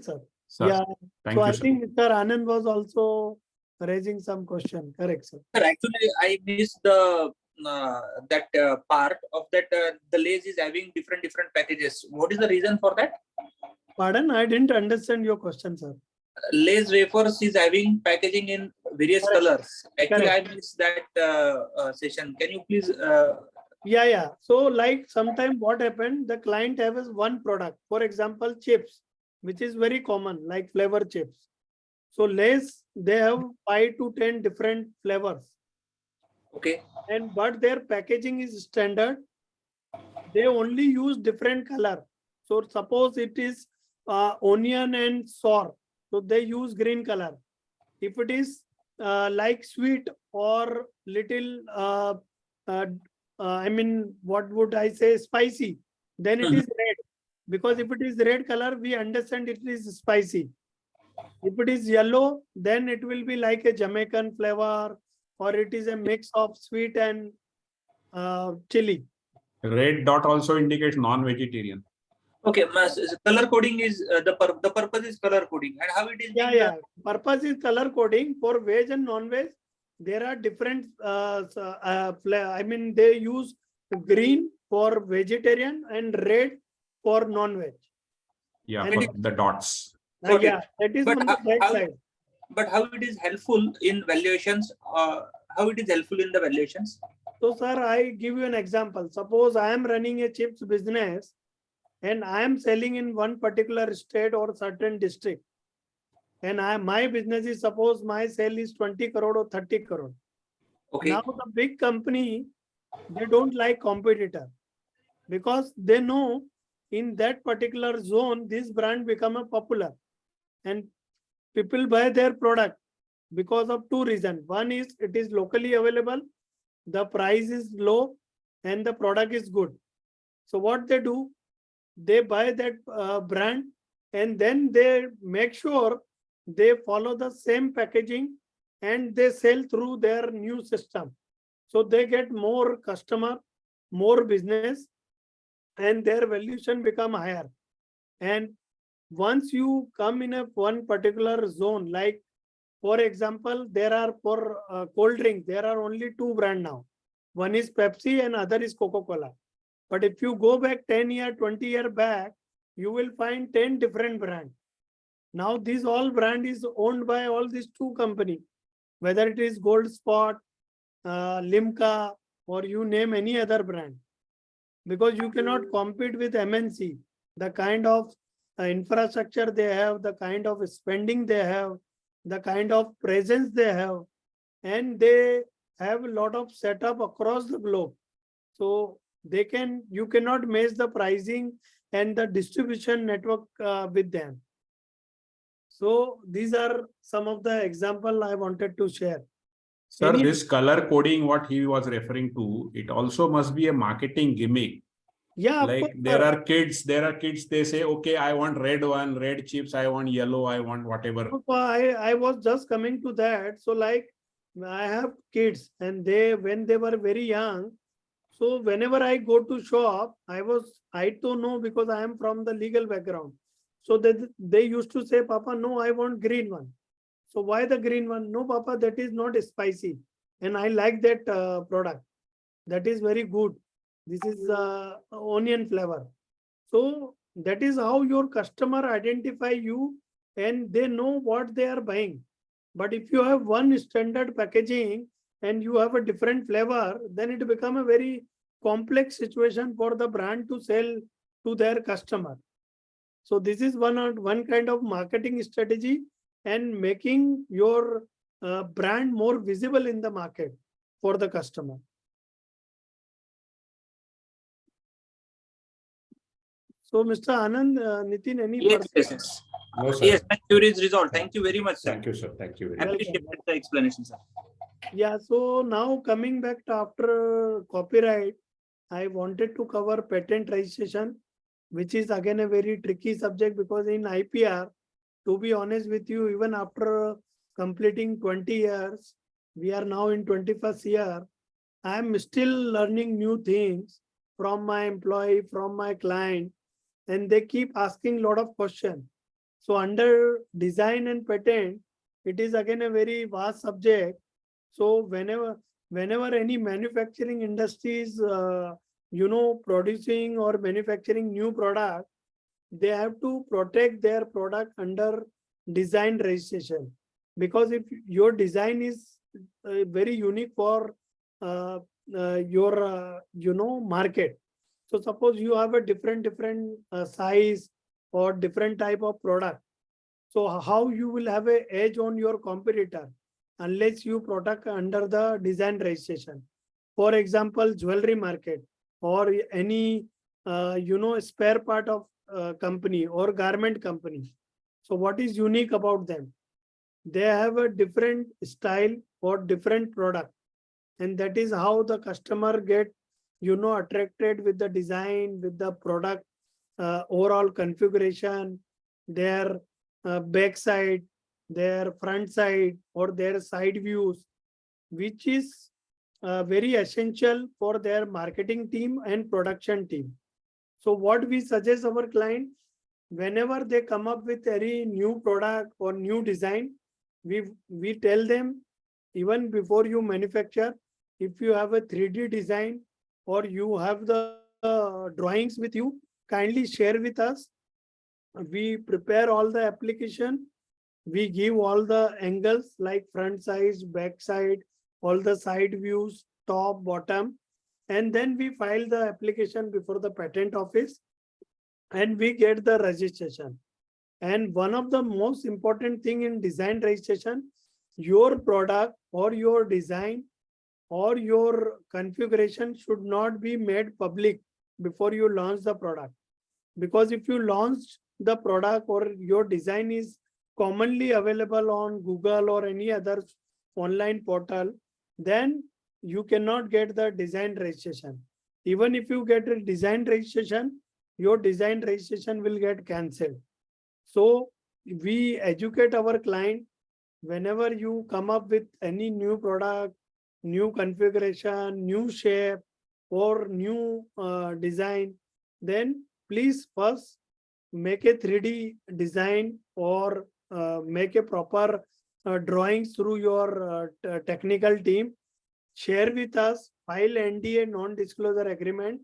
S2: Sir.
S5: Sir,
S2: yeah.
S5: Thank you,
S2: I
S5: sir.
S2: think Mr. Anand was also raising some question. Correct, sir.
S6: Sir, actually, I missed the that part of that the Lay's is having different packages. What is the reason for that?
S2: Pardon, I didn't understand your question, sir.
S6: Lay's wafers is having packaging in various
S2: Correct.
S6: colors. Actually,
S2: Correct.
S6: I missed that session. Can you please?
S2: Yeah. So like sometime what happened, the client has one product, for example, chips, which is very common, like flavor chips. So Lay's, they have 5 to 10 different flavors,
S6: Okay.
S2: and but their packaging is standard. They only use different color. So suppose it is onion and sour, so they use green color. If it is like sweet or little I mean, what would I say, spicy, then it is red, because if it is red color, we understand it is spicy. If it is yellow, then it will be like a Jamaican flavor, or it is a mix of sweet and chili.
S5: Red dot also indicates non-vegetarian.
S6: Okay, color coding is the purpose is color coding, and how it is being
S2: Yeah. Purpose is color coding for veg and non-veg. There are different. I mean, they use green for vegetarian and red for non-veg.
S5: Yeah,
S2: And
S5: for the dots.
S6: Got
S2: Yeah,
S6: it.
S2: that is
S6: But
S2: on the veg
S6: how-
S2: side.
S6: But how it is helpful in valuations? How it is helpful in the valuations?
S2: So, sir, I give you an example. Suppose I am running a chips business and I am selling in one particular state or certain district. And my business is, suppose my sale is 20 crore or 30 crore.
S6: Okay.
S2: Now the big company, they don't like competitor, because they know in that particular zone, this brand become a popular and people buy their product because of two reasons. One is it is locally available, the price is low, and the product is good. So what they do, they buy that brand, and then they make sure they follow the same packaging and they sell through their new system. So they get more customer, more business, and their valuation become higher. And once you come in a one particular zone, like for example, there are for cold drink, there are only two brand now. One is Pepsi and other is Coca-Cola. But if you go back 10 year, 20 year back, you will find 10 different brands. Now this all brand is owned by all these two company, whether it is Gold Spot, Limca, or you name any other brand. Because you cannot compete with MNC. The kind of infrastructure they have, the kind of spending they have, the kind of presence they have, and they have a lot of setup across the globe. So you cannot match the pricing and the distribution network with them. So these are some of the example I wanted to share.
S5: Sir,
S2: Any-
S5: this color coding, what he was referring to, it also must be a marketing gimmick.
S2: Yeah, of
S5: Like
S2: course,
S5: there
S2: sir.
S5: are kids, they say, okay, I want red one, red chips, I want yellow, I want whatever.
S2: I was just coming to that. So like I have kids and when they were very young, so whenever I go to shop, I don't know, because I am from the legal background. So they used to say, Papa, no, I want green one. So why the green one? No, Papa, that is not spicy. And I like that product. That is very good. This is onion flavor. So that is how your customer identify you and they know what they are buying. But if you have one standard packaging and you have a different flavor, then it become a very complex situation for the brand to sell to their customer. So this is one kind of marketing strategy and making your brand more visible in the market for the customer. So Mr. Anand, Nitin, any
S6: Yes,
S2: further?
S6: yes.
S5: No, sir.
S6: Yes, my query is resolved. Thank you very much, sir.
S5: Thank you, sir. Thank you very much.
S6: Appreciate the explanation, sir.
S2: Yeah, so now coming back to after copyright, I wanted to cover patent registration, which is again a very tricky subject, because in IPR, to be honest with you, even after completing 20 years, we are now in 21st year, I am still learning new things from my employee, from my client, and they keep asking a lot of questions. So under design and patent, it is again a very vast subject. So whenever whenever any manufacturing industry is, producing or manufacturing new product, they have to protect their product under design registration. Because if your design is very unique for your, market. So suppose you have a different size or different type of product. So how you will have a edge on your competitor unless you protect under the design registration? For example, jewelry market or any spare part of company or garment company. So what is unique about them? They have a different style or different product, and that is how the customer get attracted with the design, with the product overall configuration, their back side, their front side, or their side views, which is very essential for their marketing team and production team. So what we suggest our client, whenever they come up with any new product or new design, we tell them, even before you manufacture, if you have a 3D design or you have the drawings with you, kindly share with us. We prepare all the application. We give all the angles like front side, back side, all the side views, top, bottom, and then we file the application before the patent office and we get the registration. And one of the most important thing in design registration, your product or your design or your configuration should not be made public before you launch the product. Because if you launch the product or your design is commonly available on Google or any other online portal, then you cannot get the design registration. Even if you get a design registration, your design registration will get cancelled. So we educate our client, whenever you come up with any new product, new configuration, new shape, or new design, then please first make a 3D design or make a proper drawings through your technical team. Share with us, file NDA, non-disclosure agreement.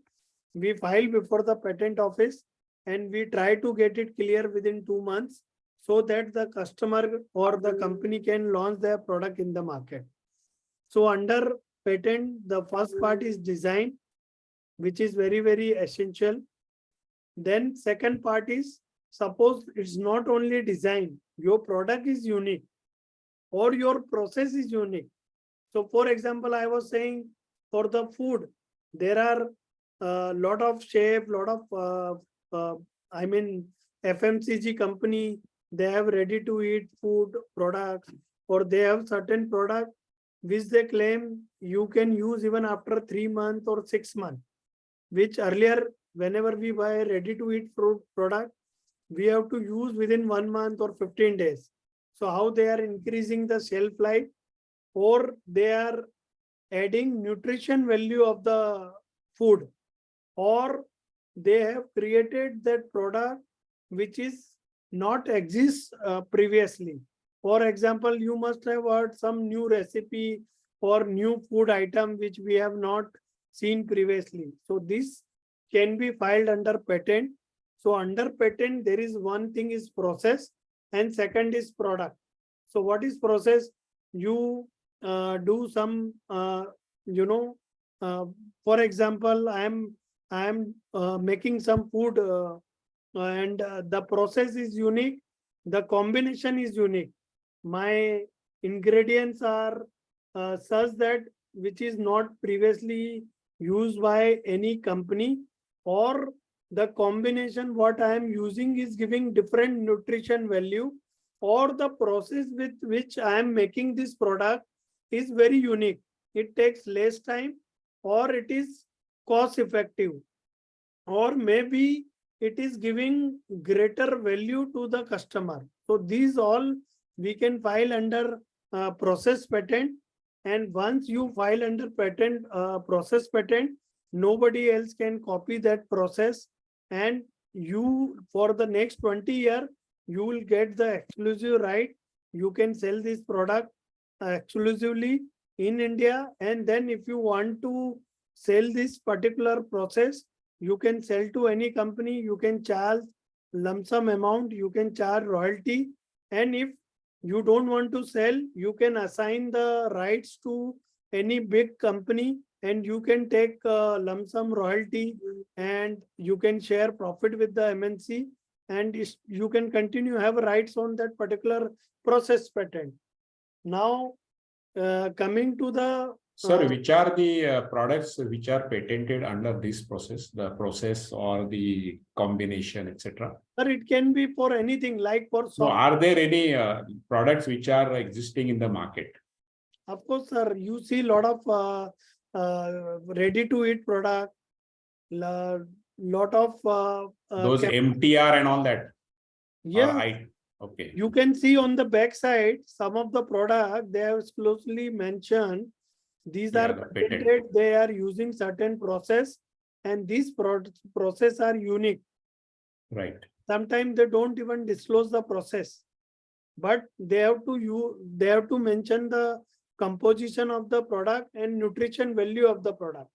S2: We file before the patent office and we try to get it clear within 2 months so that the customer or the company can launch their product in the market. So under patent, the first part is design, which is very, very essential. Then second part is, suppose it's not only design, your product is unique or your process is unique. So for example, I was saying for the food, there are a lot of shape, lot of, FMCG company, they have ready to eat food products, or they have certain product which they claim you can use even after 3 months or 6 months, which earlier, whenever we buy ready to eat fruit product, we have to use within 1 month or 15 days. So how they are increasing the shelf life, or they are adding nutrition value of the food, or they have created that product which is not exist previously. For example, you must have heard some new recipe or new food item which we have not seen previously. So this can be filed under patent. So under patent, there is one thing is process and second is product. So what is process? You do some, for example, I am making some food and the process is unique. The combination is unique. My ingredients are such that which is not previously used by any company, or the combination what I am using is giving different nutrition value, or the process with which I am making this product is very unique. It takes less time, or it is cost effective, or maybe it is giving greater value to the customer. So these all we can file under process patent. And once you file under patent, process patent, nobody else can copy that process. And you, for the next 20 years, you will get the exclusive right. You can sell this product exclusively in India. And then if you want to sell this particular process, you can sell to any company, you can charge lump sum amount, you can charge royalty. And if you don't want to sell, you can assign the rights to any big company and you can take lump sum royalty and you can share profit with the MNC, and you can continue have rights on that particular process patent. Now, coming to the
S5: Sir, which are the products which are patented under this process, the process or the combination, etc.?
S2: Sir, it can be for anything, like for
S5: So,
S2: soft.
S5: are there any products which are existing in the market?
S2: Of course, sir, you see a lot of ready to eat product, lot of
S5: Those MTR and all that?
S2: yeah.
S5: Okay.
S2: You can see on the back side some of the product they have closely mentioned. These
S5: Yeah,
S2: are
S5: the patent.
S2: patented, they are using certain process, and these process are unique.
S5: Right.
S2: Sometimes they don't even disclose the process, but they have to mention the composition of the product and nutrition value of the product.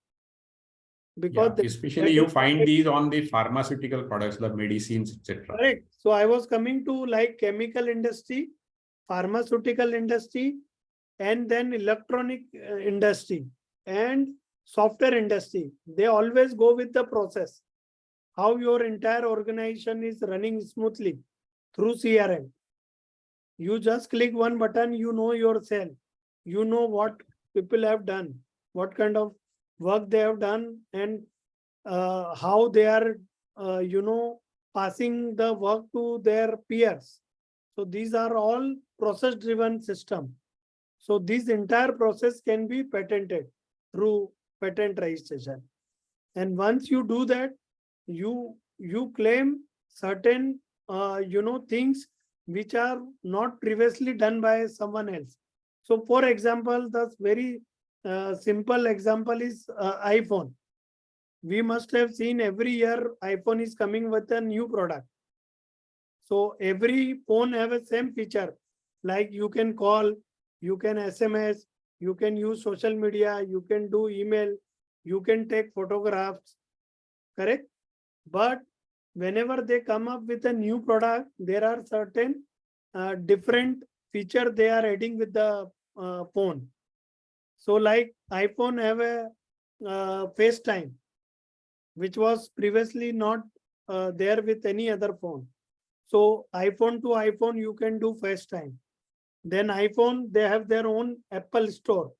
S2: Because
S5: Yeah, especially you find these on the pharmaceutical products, the medicines, etc.
S2: Correct. So I was coming to like chemical industry, pharmaceutical industry, and then electronic industry and software industry. They always go with the process. How your entire organization is running smoothly through CRM. You just click one button, you know yourself. You know what people have done, what kind of work they have done, and how they are, passing the work to their peers. So these are all process-driven system. So this entire process can be patented through patent registration. And once you do that, you claim certain things which are not previously done by someone else. So for example, the very simple example is iPhone. We must have seen every year iPhone is coming with a new product. So every phone have a same feature, like you can call, you can SMS, you can use social media, you can do email, you can take photographs, correct? But whenever they come up with a new product, there are certain different feature they are adding with the phone. So like iPhone have a FaceTime, which was previously not there with any other phone. So iPhone to iPhone, you can do FaceTime. Then iPhone, they have their own Apple store.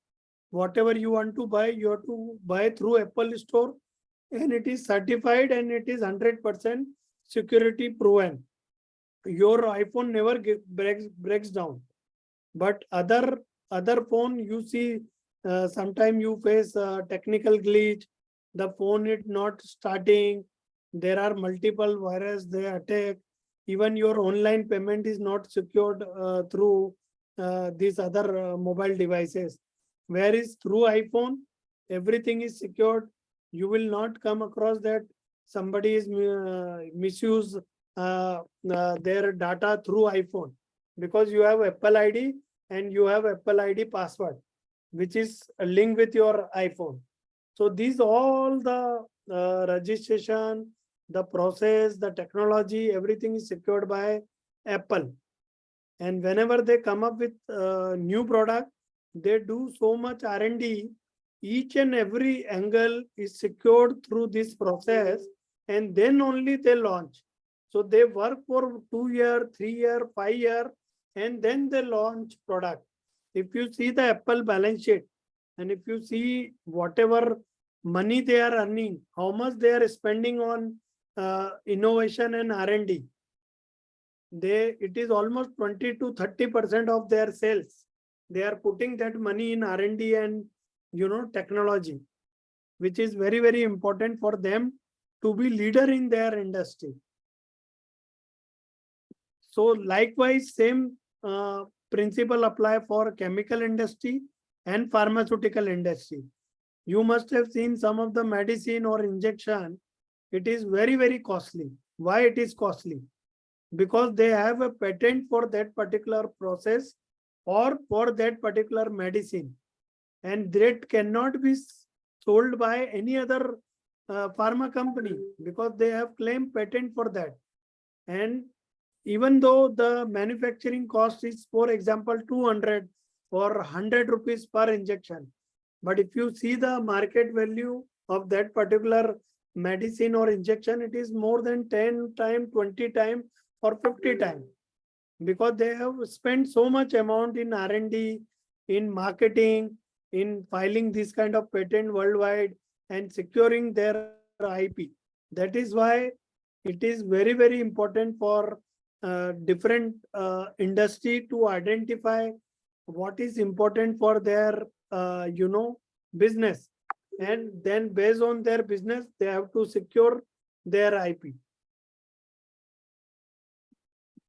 S2: Whatever you want to buy, you have to buy through Apple store, and it is certified and it is 100% security proven. Your iPhone never breaks down. But other phone, you see, sometime you face technical glitch, the phone is not starting, there are multiple virus they attack, even your online payment is not secured through these other mobile devices. Whereas through iPhone, everything is secured. You will not come across that somebody is misuse their data through iPhone, because you have Apple ID and you have Apple ID password, which is linked with your iPhone. So these all the registration, the process, the technology, everything is secured by Apple. And whenever they come up with new product, they do so much R&D. Each and every angle is secured through this process, and then only they launch. So they work for 2 year, 3 year, 5 year, and then they launch product. If you see the Apple balance sheet, and if you see whatever money they are earning, how much they are spending on innovation and R&D, it is almost 20 to 30% of their sales. They are putting that money in R&D and technology, which is very, very important for them to be leader in their industry. So likewise, same principle apply for chemical industry and pharmaceutical industry. You must have seen some of the medicine or injection. It is very, very costly. Why it is costly? Because they have a patent for that particular process or for that particular medicine. and that cannot be sold by any other pharma company because they have claimed patent for that. And even though the manufacturing cost is, for example, 200 or 100 rupees per injection, but if you see the market value of that particular medicine or injection, it is more than 10 times, 20 times, or 50 times, because they have spent so much amount in R&D, in marketing, in filing this kind of patent worldwide and securing their IP. That is why it is very, very important for different industry to identify what is important for their business, and then based on their business they have to secure their IP.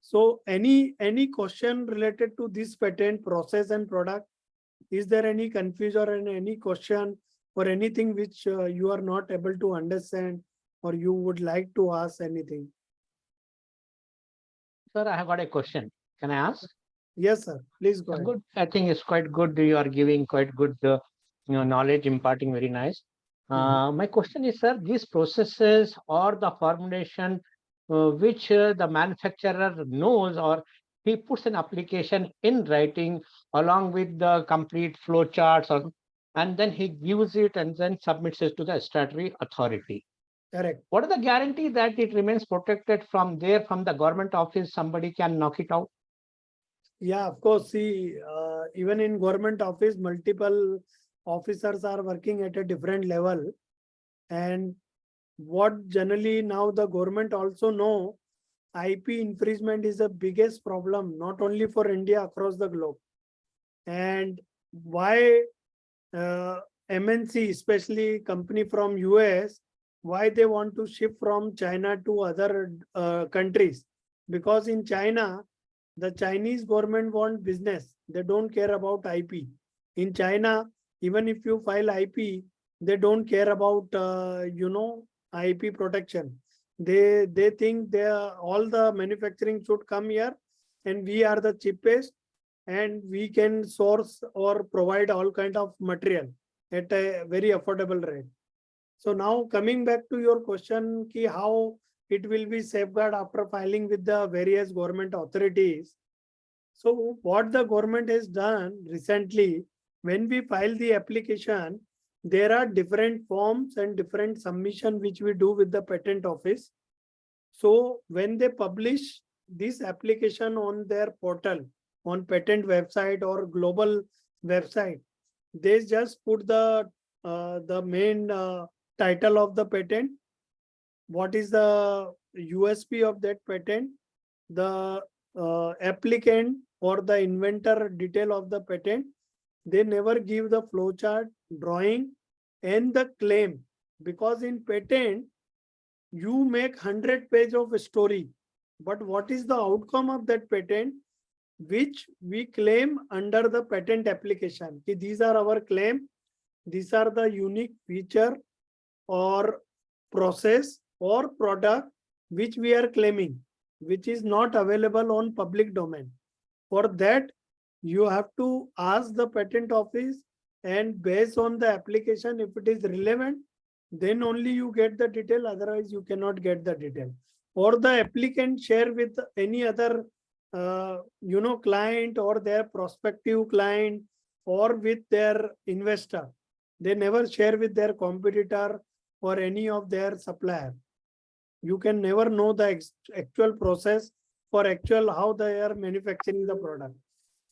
S2: So any question related to this patent process and product? Is there any confusion or any question or anything which you are not able to understand or you would like to ask anything?
S7: Sir, I have got a question. Can I ask?
S2: Yes, sir. Please go ahead.
S7: Good. I think it's quite good. You are giving quite good, knowledge, imparting very nice. My question is, sir, these processes or the formulation which the manufacturer knows, or he puts an application in writing along with the complete flow charts, or, and then he gives it and then submits it to the statutory authority.
S2: Correct.
S7: What is the guarantee that it remains protected from there, from the government office? Somebody can knock it out.
S2: Yeah, of course. See, even in government office, multiple officers are working at a different level. And what generally now the government also know, IP infringement is the biggest problem, not only for India, across the globe. And why MNC, especially company from US, why they want to ship from China to other countries? Because in China, the Chinese government want business. They don't care about IP. In China, even if you file IP, they don't care about IP protection. They think all the manufacturing should come here, and we are the cheapest, and we can source or provide all kind of material at a very affordable rate. So now coming back to your question, ki how it will be safeguarded after filing with the various government authorities. So what the government has done recently, when we file the application, there are different forms and different submission which we do with the patent office. So when they publish this application on their portal, on patent website or global website, they just put the main title of the patent, what is the USP of that patent, the applicant or the inventor detail of the patent. They never give the flowchart, drawing, and the claim, because in patent you make 100 pages of a story, but what is the outcome of that patent which we claim under the patent application? These are our claim, these are the unique feature or process or product which we are claiming, which is not available on public domain. For that, you have to ask the patent office, and based on the application, if it is relevant, then only you get the detail, otherwise you cannot get the detail. Or the applicant share with any other client or their prospective client or with their investor. They never share with their competitor or any of their supplier. You can never know the actual process for actual how they are manufacturing the product.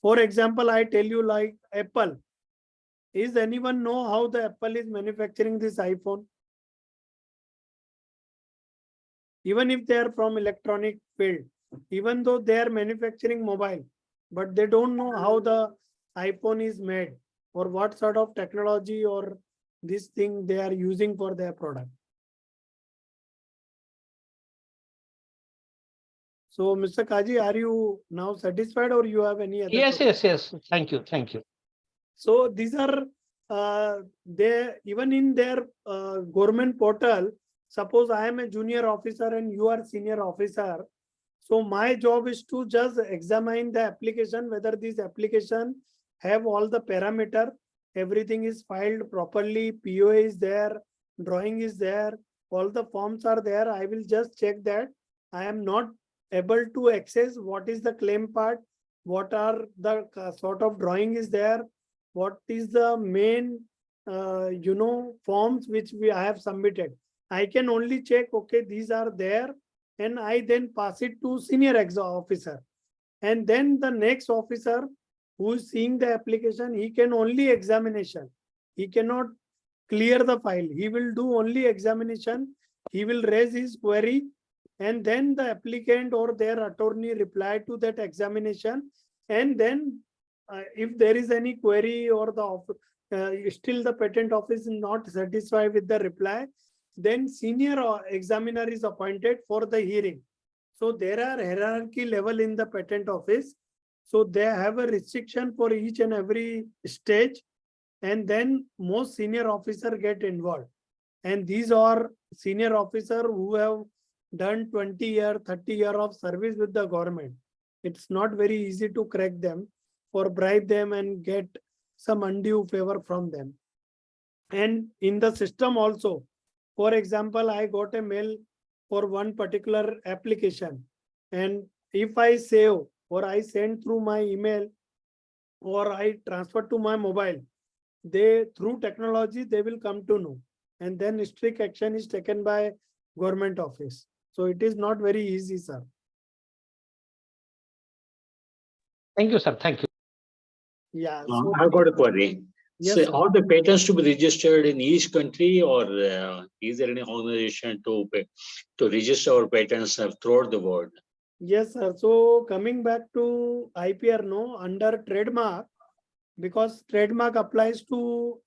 S2: For example, I tell you, like Apple. Is anyone know how the Apple is manufacturing this iPhone? Even if they are from electronic field, even though they are manufacturing mobile, but they don't know how the iPhone is made or what sort of technology or this thing they are using for their product. So, Mr. Kaji, are you now satisfied or you have any other?
S7: Yes, yes, yes. Thank you. Thank you.
S2: So these are they even in their government portal. Suppose I am a junior officer and you are senior officer. So my job is to just examine the application, whether this application have all the parameter everything is filed properly, POA is there, drawing is there, all the forms are there. I will just check that I am not able to access what is the claim part, what are the sort of drawing is there, what is the main forms which I have submitted. I can only check, okay, these are there, and I then pass it to senior officer. And then the next officer who is seeing the application, he can only examination. He cannot clear the file. He will do only examination. He will raise his query, and then the applicant or their attorney reply to that examination. And then if there is any query or still the patent office is not satisfied with the reply, then senior examiner is appointed for the hearing. So there are hierarchy level in the patent office. So they have a restriction for each and every stage, and then most senior officer get involved. And these are senior officer who have done 20 year, 30 year of service with the government. It's not very easy to crack them or bribe them and get some undue favor from them. And in the system also, for example, I got a mail for one particular application, and if I save or I send through my email or I transfer to my mobile, they through technology they will come to know, and then strict action is taken by government office. So it is not very easy, sir.
S7: Thank you, sir. Thank you.
S2: Yeah.
S8: I've got a query.
S2: Yes,
S8: So
S2: sir.
S8: are the patents to be registered in each country, or is there any organization to register our patents throughout the world?
S2: Yes, sir. So coming back to IPR, no, under trademark, because trademark applies to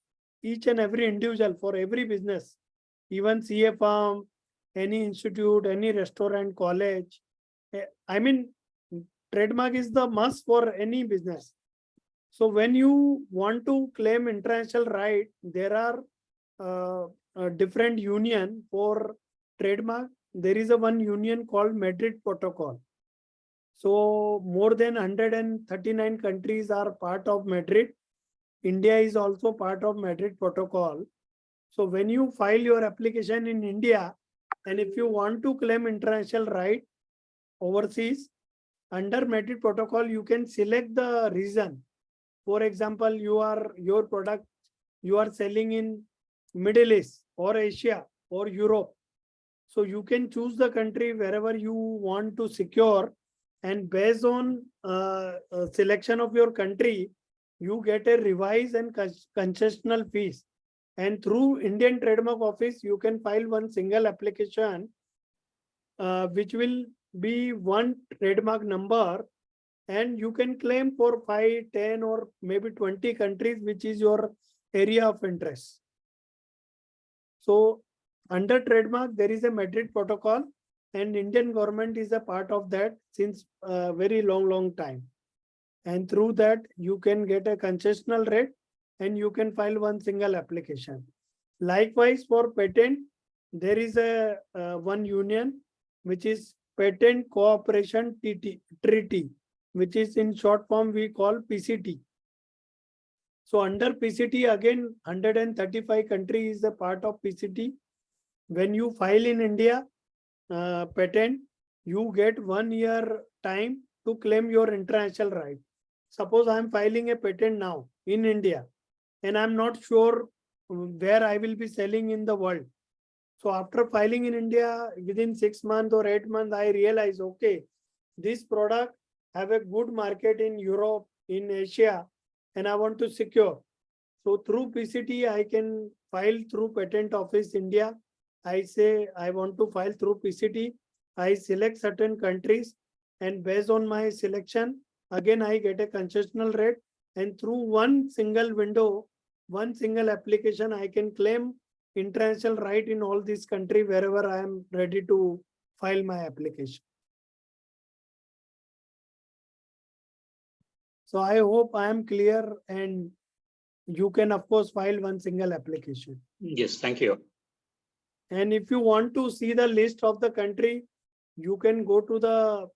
S2: each and every individual for every business, even CA firm, any institute, any restaurant, college. I mean, trademark is the must for any business. So when you want to claim international right, there are a different union for trademark. There is a one union called Madrid Protocol. So more than 139 countries are part of Madrid. India is also part of Madrid Protocol. So when you file your application in India, and if you want to claim international right overseas, under Madrid Protocol, you can select the region. For example, your product you are selling in Middle East or Asia or Europe. So you can choose the country wherever you want to secure, and based on selection of your country, you get a revised and concessional fees. And through Indian Trademark Office, you can file one single application, which will be one trademark number, and you can claim for 5, 10, or maybe 20 countries, which is your area of interest. So under trademark, there is a Madrid Protocol, and Indian government is a part of that since a very long time. And through that, you can get a concessional rate and you can file one single application. Likewise, for patent, there is a one union, which is Patent Cooperation Treaty, which is in short form we call PCT. So under PCT, again, 135 countries is a part of PCT. When you file in India patent, you get 1 year time to claim your international right. Suppose I'm filing a patent now in India, and I'm not sure where I will be selling in the world. So after filing in India, within 6 months or 8 months, I realize, okay, this product have a good market in Europe, in Asia, and I want to secure. So through PCT, I can file through Patent Office India. I say I want to file through PCT. I select certain countries, and based on my selection, again, I get a concessional rate. And through one single window, one single application, I can claim international right in all these countries wherever I am ready to file my application. So I hope I am clear, and you can of course file one single application.
S8: Yes, thank you.
S2: And if you want to see the list of the country, you can go to the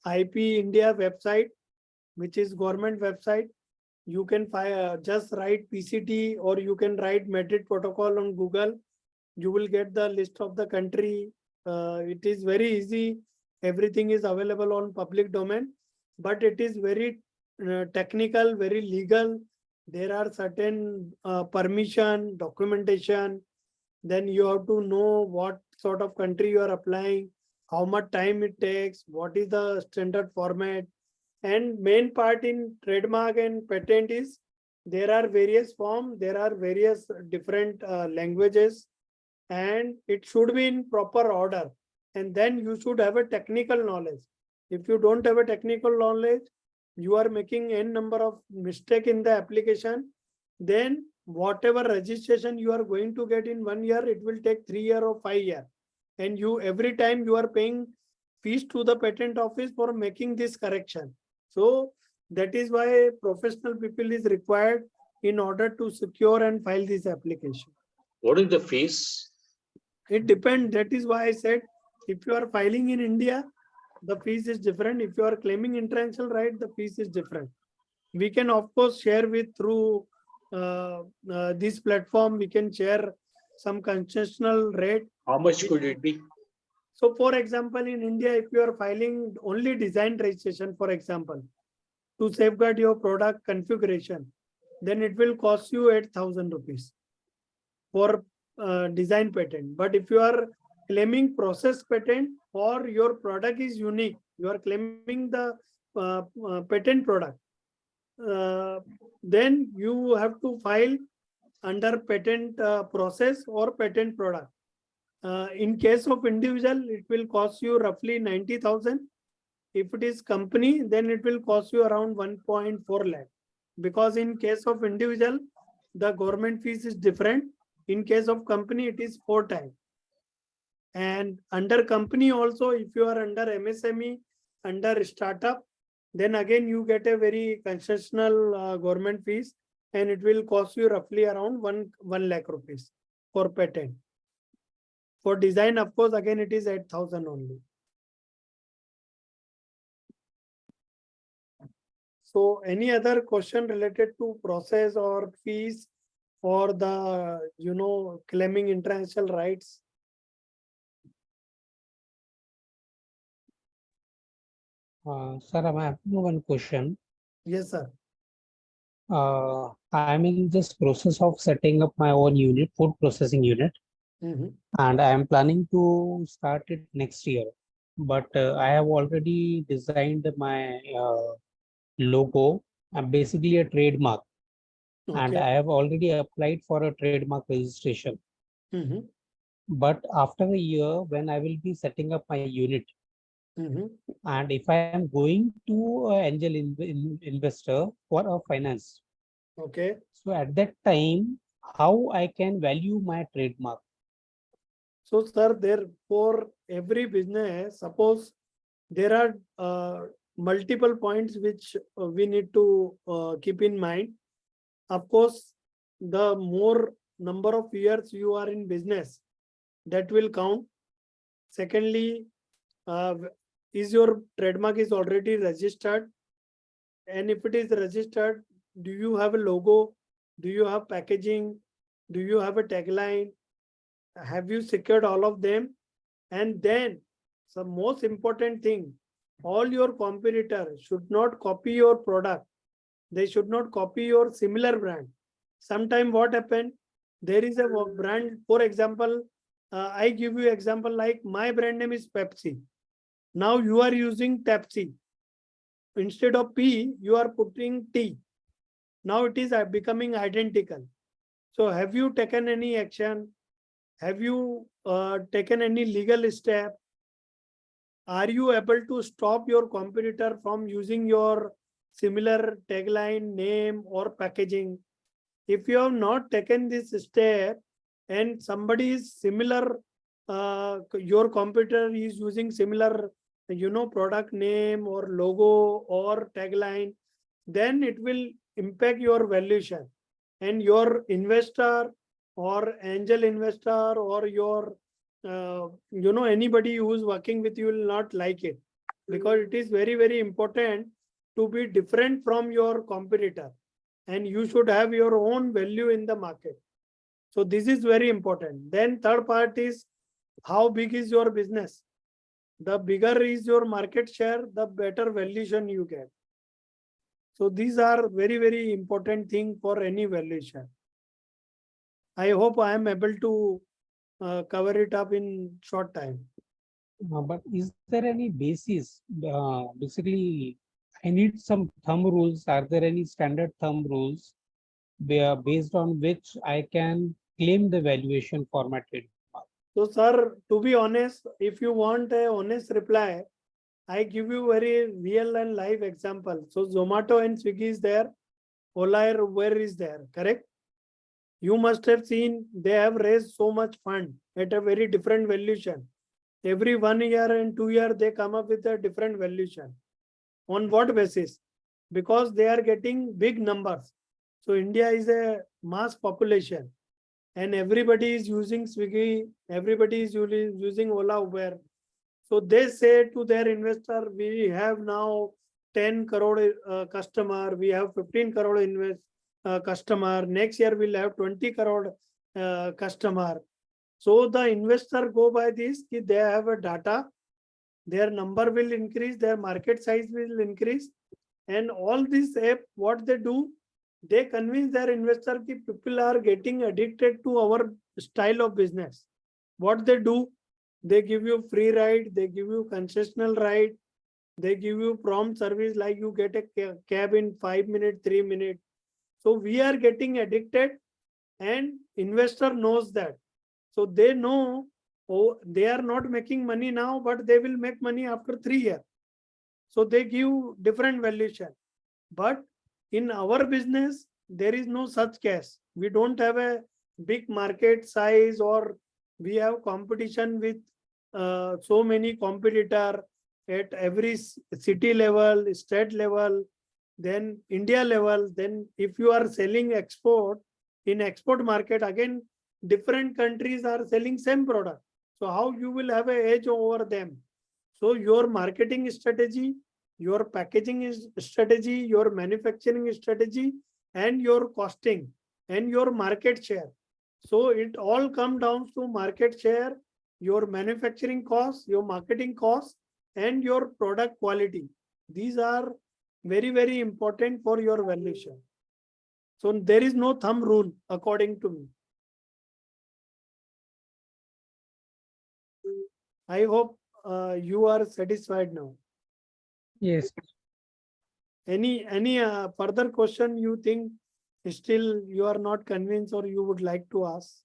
S2: IP India website, which is government website. You can just write PCT, or you can write Madrid Protocol on Google. You will get the list of the country. It is very easy. Everything is available on public domain, but it is very technical, very legal. There are certain permission, documentation. Then you have to know what sort of country you are applying, how much time it takes, what is the standard format. And main part in trademark and patent is there are various forms, there are various different languages, and it should be in proper order. And then you should have a technical knowledge. If you don't have a technical knowledge, you are making n number of mistake in the application. Then whatever registration you are going to get in 1 year, it will take 3 years or 5 years. And you every time you are paying fees to the patent office for making this correction. So that is why professional people is required in order to secure and file this application.
S8: What is the fees?
S2: It depends. That is why I said, if you are filing in India, the fees is different. If you are claiming international right, the fees is different. We can of course share with through this platform. We can share some concessional rate.
S8: How much could it be?
S2: So for example, in India, if you are filing only design registration, for example, to safeguard your product configuration, then it will cost you 8,000 rupees for design patent. But if you are claiming process patent or your product is unique, you are claiming the patent product, then you have to file under patent process or patent product. In case of individual, it will cost you roughly 90,000. If it is company, then it will cost you around 1.4 lakh. Because in case of individual, the government fees is different. In case of company, it is 4 times. And under company also, if you are under MSME, under startup, then again you get a very concessional government fees, and it will cost you roughly around 1 lakh rupees for patent. For design, of course, again it is 8,000 only. So any other question related to process or fees or the, claiming international rights?
S9: Sir, I'm having one question.
S2: Yes, sir.
S9: I'm in this process of setting up my own unit, food processing unit,
S2: Mhm.
S9: and I am planning to start it next year. But I have already designed my logo and basically a trademark, and
S2: Okay.
S9: I have already applied for a trademark registration.
S2: Mhm.
S9: But after a year, when I will be setting up my unit,
S2: Mhm.
S9: and if I am going to an angel investor for a finance,
S2: Okay.
S9: so at that time, how I can value my trademark?
S2: So, sir, there for every business, suppose there are multiple points which we need to keep in mind. Of course, the more number of years you are in business, that will count. Secondly, is your trademark is already registered? And if it is registered, do you have a logo? Do you have packaging? Do you have a tagline? Have you secured all of them? And then the most important thing, all your competitors should not copy your product. They should not copy your similar brand. Sometime what happened? There is a brand, for example, I give you example like my brand name is Pepsi. Now you are using Pepsi. Instead of P, you are putting T. Now it is becoming identical. So have you taken any action? Have you taken any legal step? Are you able to stop your competitor from using your similar tagline, name, or packaging? If you have not taken this step and somebody is similar, your competitor is using similar, product name or logo or tagline, then it will impact your valuation, and your investor or angel investor or your anybody who is working with you will not like it, because it is very, very important to be different from your competitor. and you should have your own value in the market. So this is very important. Then third part is how big is your business. The bigger is your market share, the better valuation you get. So these are very, very important thing for any valuation. I hope I am able to cover it up in short time.
S9: But is there any basis? Basically, I need some thumb rules. Are there any standard thumb rules based on which I can claim the valuation for my trademark?
S2: So, sir, to be honest, if you want a honest reply, I give you very real and live example. So Zomato and Swiggy is there. Ola or Uber is there, correct? You must have seen they have raised so much fund at a very different valuation. Every 1 year and 2 year, they come up with a different valuation. On what basis? Because they are getting big numbers. So India is a mass population and everybody is using Swiggy, everybody is using Ola, Uber. So they say to their investor, we have now 10 crore customer, we have 15 crore customer, next year we'll have 20 crore customer. So the investor go by this, they have a data, their number will increase, their market size will increase. And all this app, what they do, they convince their investor that people are getting addicted to our style of business. What they do, they give you free ride, they give you concessional ride, they give you prompt service like you get a cab in 5 minutes, 3 minutes. So we are getting addicted and investor knows that. So they know, oh, they are not making money now, but they will make money after 3 years. So they give different valuation. But in our business, there is no such case. We don't have a big market size or we have competition with so many competitor at every city level, state level, then India level. Then if you are selling export, in export market, again, different countries are selling same product. So how you will have an edge over them? So your marketing strategy, your packaging strategy, your manufacturing strategy, and your costing and your market share. So it all comes down to market share, your manufacturing cost, your marketing cost, and your product quality. These are very, very important for your valuation. So there is no thumb rule according to me. I hope you are satisfied now.
S9: Yes.
S2: Any further question you think still you are not convinced or you would like to ask?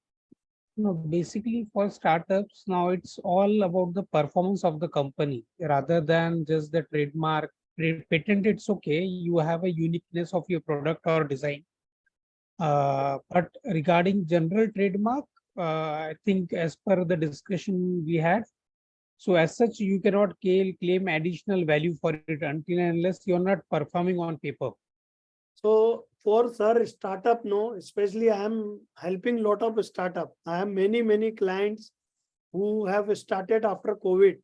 S9: No, basically for startups, now it's all about the performance of the company rather than just the trademark. Patent, it's okay. You have a uniqueness of your product or design. But regarding general trademark, I think as per the discussion we had, so as such, you cannot claim additional value for it until and unless you're not performing on paper.
S2: So for sir startup, no, especially I am helping lot of startup. I have many clients who have started after COVID.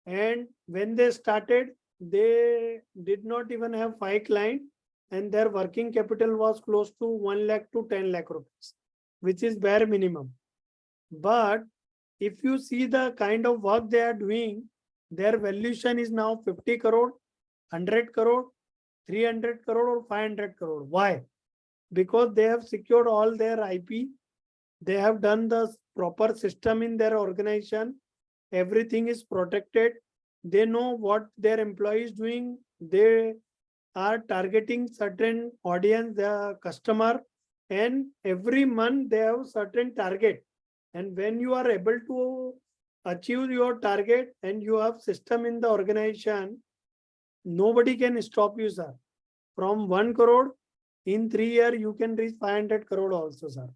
S2: And when they started, they did not even have 5 clients and their working capital was close to 1 lakh to 10 lakh rupees, which is bare minimum. But if you see the kind of work they are doing, their valuation is now 50 crore, 100 crore, 300 crore or 500 crore. Why? Because they have secured all their IP. They have done the proper system in their organization. Everything is protected. They know what their employees doing. They are targeting certain audience, the customer, and every month they have certain target. And when you are able to achieve your target and you have system in the organization, nobody can stop you, sir. From 1 crore, in 3 years, you can reach 500 crore also, sir.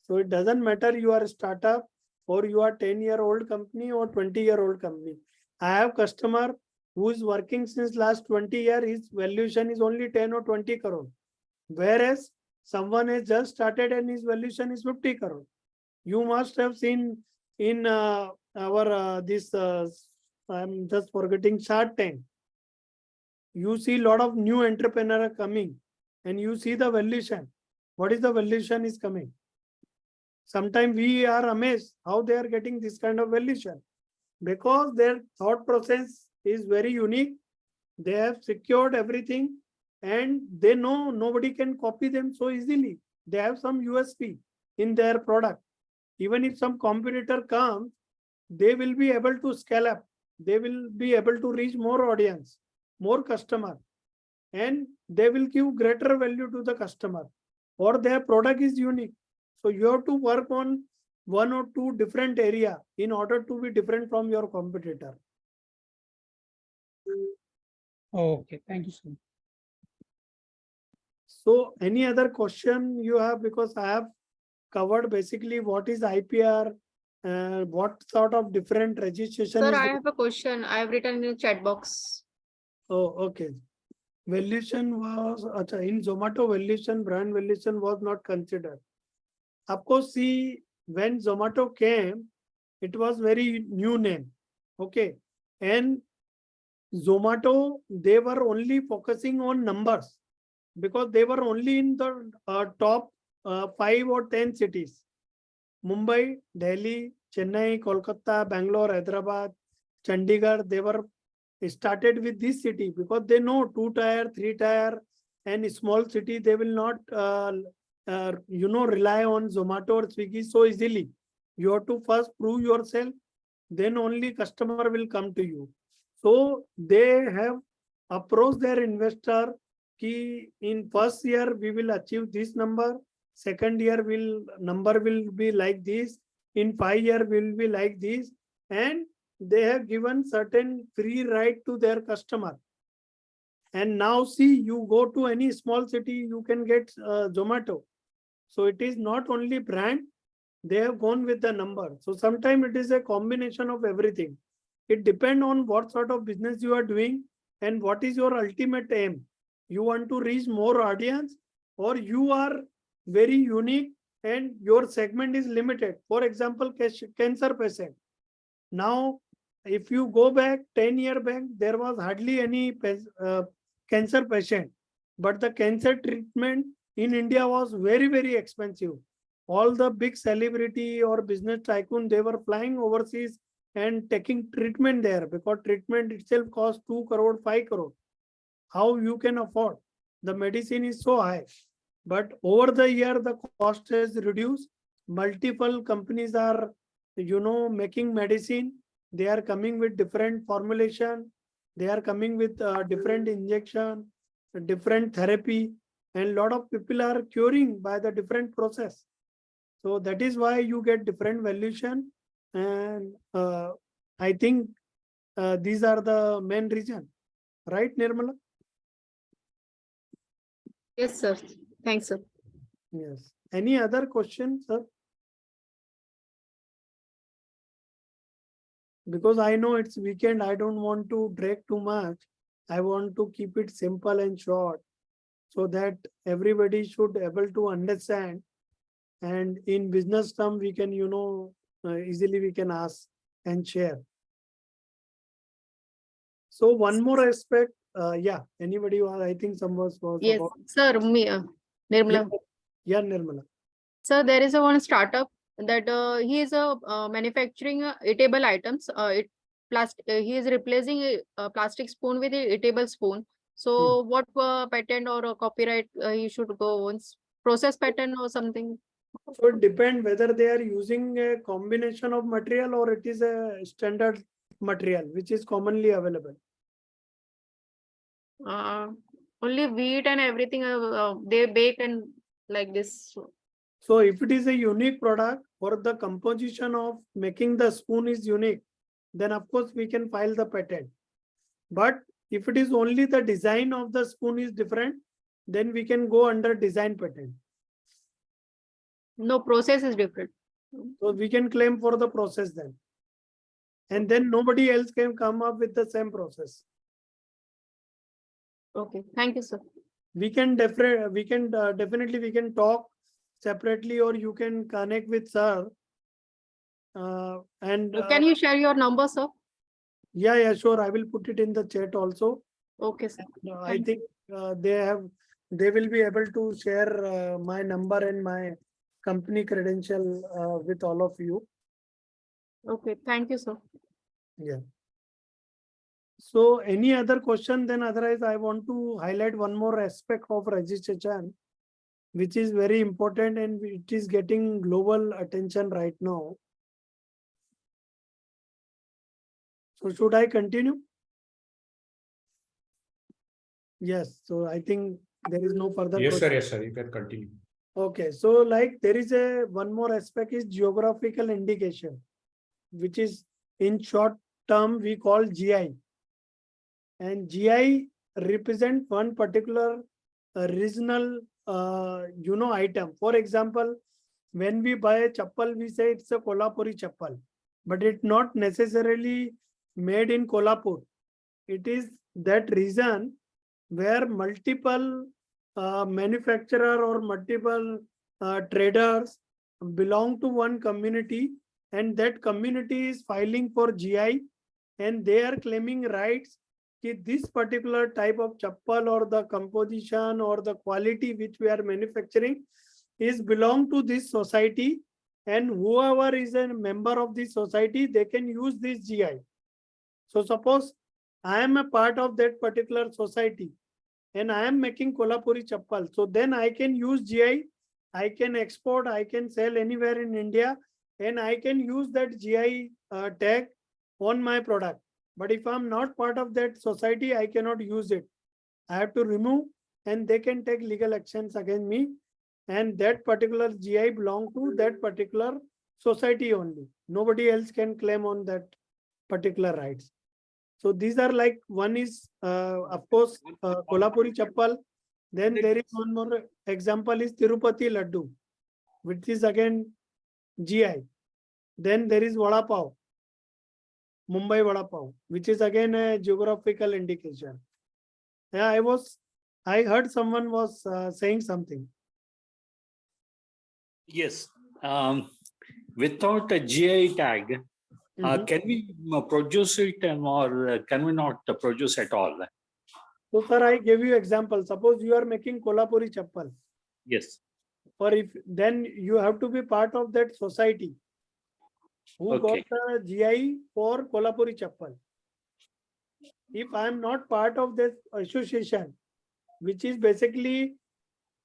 S2: So it doesn't matter you are a startup or you are 10-year-old company or 20-year-old company. I have customer who is working since last 20 years, his valuation is only 10 or 20 crore. Whereas someone has just started and his valuation is 50 crore. You must have seen in our I'm just forgetting Shark Tank. You see a lot of new entrepreneurs coming and you see the valuation. What is the valuation is coming? Sometimes we are amazed how they are getting this kind of valuation, because their thought process is very unique. They have secured everything and they know nobody can copy them so easily. They have some USP in their product. Even if some competitor comes, they will be able to scale up. They will be able to reach more audience, more customer, and they will give greater value to the customer, or their product is unique. So you have to work on one or two different area in order to be different from your competitor.
S9: Okay, thank you, sir.
S2: So any other question you have? Because I have covered basically what is IPR, what sort of different registration
S10: Sir,
S2: is.
S10: I have a question. I have written in the chat box.
S2: Oh, okay. Valuation was, in Zomato, valuation, brand valuation was not considered. Of course, see, when Zomato came, it was very new name. Okay. And Zomato, they were only focusing on numbers, because they were only in the top 5 or 10 cities. Mumbai, Delhi, Chennai, Kolkata, Bangalore, Hyderabad, Chandigarh, they were started with this city because they know 2-tier, 3-tier and small city, they will not, rely on Zomato or Swiggy so easily. You have to first prove yourself, then only customer will come to you. So they have approached their investor ki in first year we will achieve this number, second year number will be like this, in 5 year will be like this, and they have given certain free ride to their customer. And now see, you go to any small city, you can get Zomato. So it is not only brand, they have gone with the number. So sometimes it is a combination of everything. It depends on what sort of business you are doing and what is your ultimate aim. You want to reach more audience, or you are very unique and your segment is limited. For example, cancer patient. Now, if you go back 10 years back, there was hardly any cancer patient, but the cancer treatment in India was very, very expensive. All the big celebrity or business tycoon, they were flying overseas and taking treatment there, because treatment itself costs 2 crore, 5 crore. How you can afford? The medicine is so high. But over the year, the cost has reduced. Multiple companies are, making medicine. They are coming with different formulation. They are coming with different injection, different therapy, and lot of people are curing by the different process. So that is why you get different valuation. And I think these are the main reason. Right, Nirmala?
S10: Yes, sir. Thanks, sir.
S2: Yes. Any other questions, sir? Because I know it's weekend, I don't want to drag too much. I want to keep it simple and short, so that everybody should able to understand. And in business term, we can, easily we can ask and share. So one more aspect, anybody was, I think some was
S10: Yes,
S2: about.
S10: sir. Me, Nirmala.
S2: Yeah, Nirmala.
S10: Sir, there is a one startup that he is manufacturing eatable items. He is replacing a plastic spoon with a eatable spoon. So what patent or copyright he should go on? Process patent or something?
S2: So it depends whether they are using a combination of material or it is a standard material which is commonly available.
S10: Only wheat and everything they bake and like this.
S2: So if it is a unique product or the composition of making the spoon is unique, then of course we can file the patent. But if it is only the design of the spoon is different, then we can go under design patent.
S10: No, process is different.
S2: So we can claim for the process then. And then nobody else can come up with the same process.
S10: Okay, thank you, sir.
S2: We can definitely we can talk separately, or you can connect with sir.
S10: Can you share your number, sir?
S2: Yeah, sure. I will put it in the chat also.
S10: Okay, sir.
S2: I think they have they will be able to share my number and my company credential with all of you.
S10: Okay, thank you, sir.
S2: Yeah. So any other question? Then otherwise, I want to highlight one more aspect of registration, which is very important and it is getting global attention right now. So should I continue? Yes. So I think there is no further
S5: Yes,
S2: question.
S5: sir. Yes, sir. You can continue.
S2: Okay. So like there is a one more aspect is geographical indication, which is in short term we call GI. And GI represent one particular regional item. For example, when we buy a chappal, we say it's a Kolhapuri chappal, but it's not necessarily made in Kolhapur. It is that region where multiple manufacturer or multiple traders belong to one community, and that community is filing for GI, and they are claiming rights. This particular type of chappal or the composition or the quality which we are manufacturing is belong to this society, and whoever is a member of this society, they can use this GI. So suppose I am a part of that particular society and I am making Kolhapuri chappal. So then I can use GI, I can export, I can sell anywhere in India, and I can use that GI tag on my product. But if I'm not part of that society, I cannot use it. I have to remove, and they can take legal actions against me. And that particular GI belong to that particular society only. Nobody else can claim on that particular rights. So these are like, one is of course Kolhapuri chappal. Then there is one more example is Tirupati laddu, which is again GI. Then there is Vada Pav, Mumbai Vada Pav, which is again a geographical indication. Yeah, I heard someone was saying something.
S8: Yes. Without a GI tag,
S2: Mhm.
S8: can we produce it or can we not produce at all?
S2: So sir, I gave you example. Suppose you are making Kolhapuri chappal,
S8: Yes.
S2: or if then you have to be part of that society who got
S8: Okay.
S2: the GI for Kolhapuri chappal. If I am not part of this association, which is basically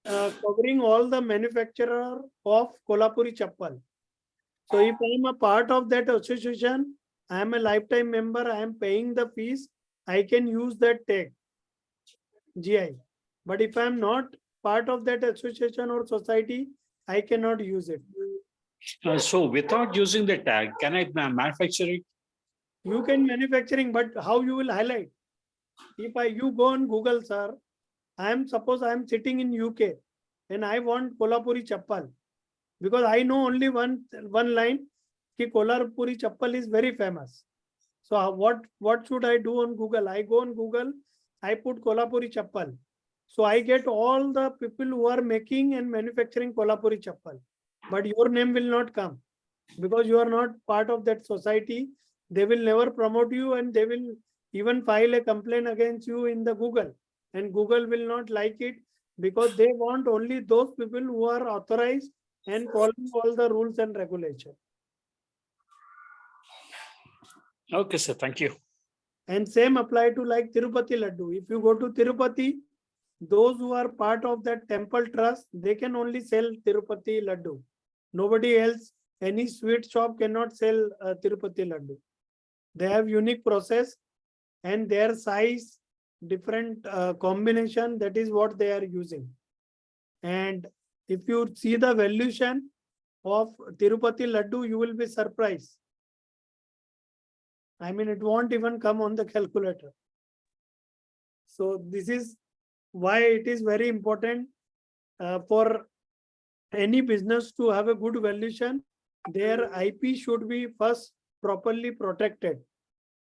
S2: covering all the manufacturer of Kolhapuri chappal. So if I am a part of that association, I am a lifetime member, I am paying the fees, I can use that tag GI. But if I am not part of that association or society, I cannot use it.
S8: So without using the tag, can I manufacture it?
S2: You can manufacturing, but how you will highlight? If you go on Google, sir, suppose I am sitting in UK and I want Kolhapuri chappal, because I know only one line, ki Kolhapuri chappal is very famous. So what should I do on Google? I go on Google, I put Kolhapuri chappal. So I get all the people who are making and manufacturing Kolhapuri chappal, but your name will not come because you are not part of that society. They will never promote you, and they will even file a complaint against you in the Google, and Google will not like it because they want only those people who are authorized and following all the rules and regulations.
S8: Okay, sir. Thank you.
S2: And same apply to like Tirupati laddu. If you go to Tirupati, those who are part of that temple trust, they can only sell Tirupati laddu. Nobody else, any sweet shop cannot sell Tirupati laddu. They have unique process and their size, different combination, that is what they are using. And if you see the valuation of Tirupati laddu, you will be surprised. I mean, it won't even come on the calculator. So this is why it is very important for any business to have a good valuation. Their IP should be first properly protected,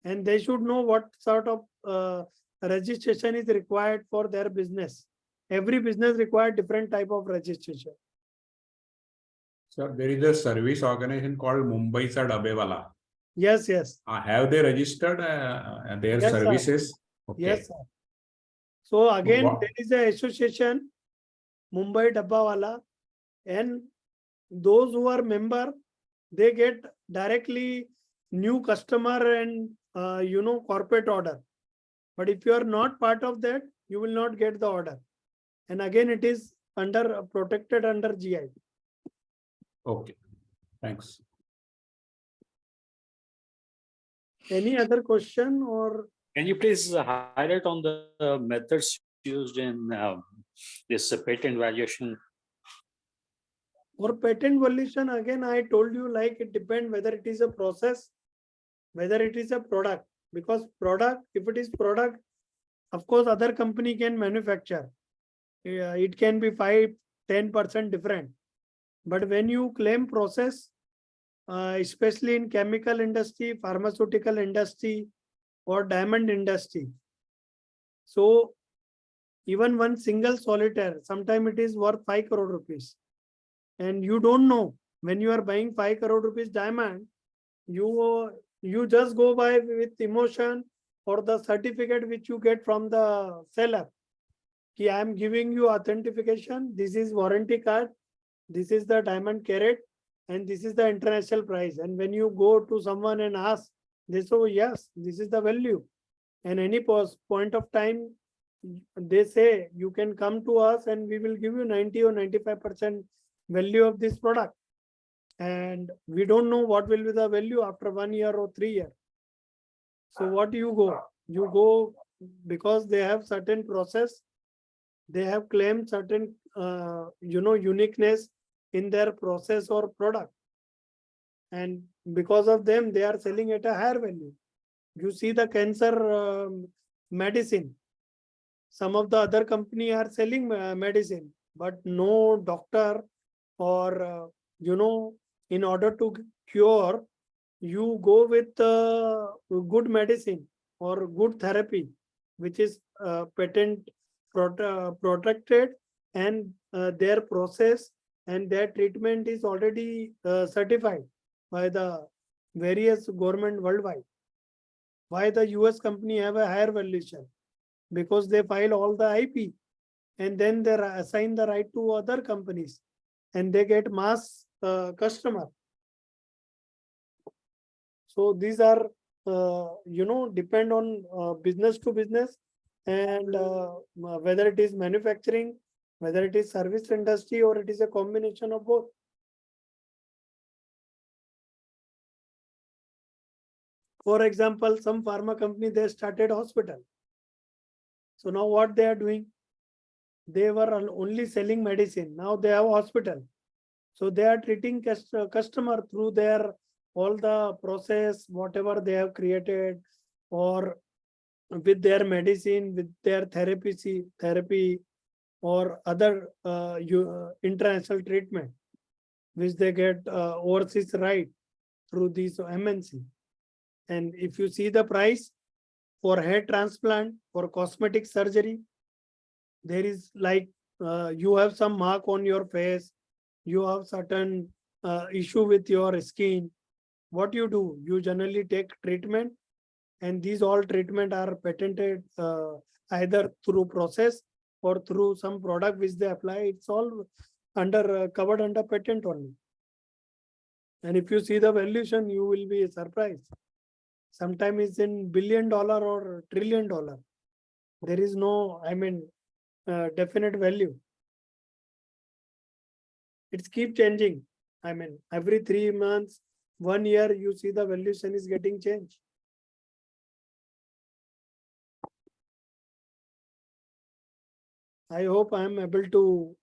S2: and they should know what sort of registration is required for their business. Every business requires different type of registration.
S5: Sir, there is a service organization called Mumbai Sa Dabewala.
S2: Yes, yes.
S5: Have they registered their
S2: Yes, sir.
S5: services? Okay.
S2: Yes, sir. So again,
S5: What-
S2: there is a association, Mumbai Dabbawala, and those who are member, they get directly new customer and corporate order. But if you are not part of that, you will not get the order. And again, it is protected under GI.
S5: Okay, thanks.
S2: Any other question or?
S8: Can you please highlight on the methods used in this patent valuation?
S2: For patent valuation, again, I told you, like, it depends whether it is a process, whether it is a product. Because product, if it is product, of course, other company can manufacture. It can be 5-10% different. But when you claim process, especially in chemical industry, pharmaceutical industry, or diamond industry, so even one single solitaire, sometimes it is worth 5 crore rupees. And you don't know, when you are buying 5 crore rupees diamond, you just go by with emotion or the certificate which you get from the seller. Ki, I am giving you authentication, this is warranty card, this is the diamond carat, and this is the international price. And when you go to someone and ask, they say, oh, yes, this is the value. And any point of time, they say, you can come to us and we will give you 90 or 95% value of this product. And we don't know what will be the value after 1 year or 3 years. So what do you go? You go because they have certain process, they have claimed certain uniqueness in their process or product, and because of them they are selling at a higher value. You see the cancer medicine, some of the other company are selling medicine, but no doctor or in order to cure, you go with good medicine or good therapy, which is patent protected, and their process and their treatment is already certified by the various government worldwide. Why the US company have a higher valuation? Because they file all the IP and then they assign the right to other companies and they get mass customer. So these are, depend on business to business, and whether it is manufacturing, whether it is service industry, or it is a combination of both. For example, some pharma company, they started hospital. So now what they are doing? They were only selling medicine. Now they have hospital. So they are treating customer through their all the process, whatever they have created, or with their medicine, with their therapy, or other international treatment, which they get overseas right through these MNC. And if you see the price for hair transplant, for cosmetic surgery, there is like you have some mark on your face, you have certain issue with your skin. What you do? You generally take treatment, and these all treatment are patented either through process or through some product which they apply. It's all under covered under patent only. And if you see the valuation, you will be surprised. Sometimes it's in $1 billion or $1 trillion. There is no, definite value. It's keep changing. Every 3 months, 1 year, you see the valuation is getting changed. I hope I am able to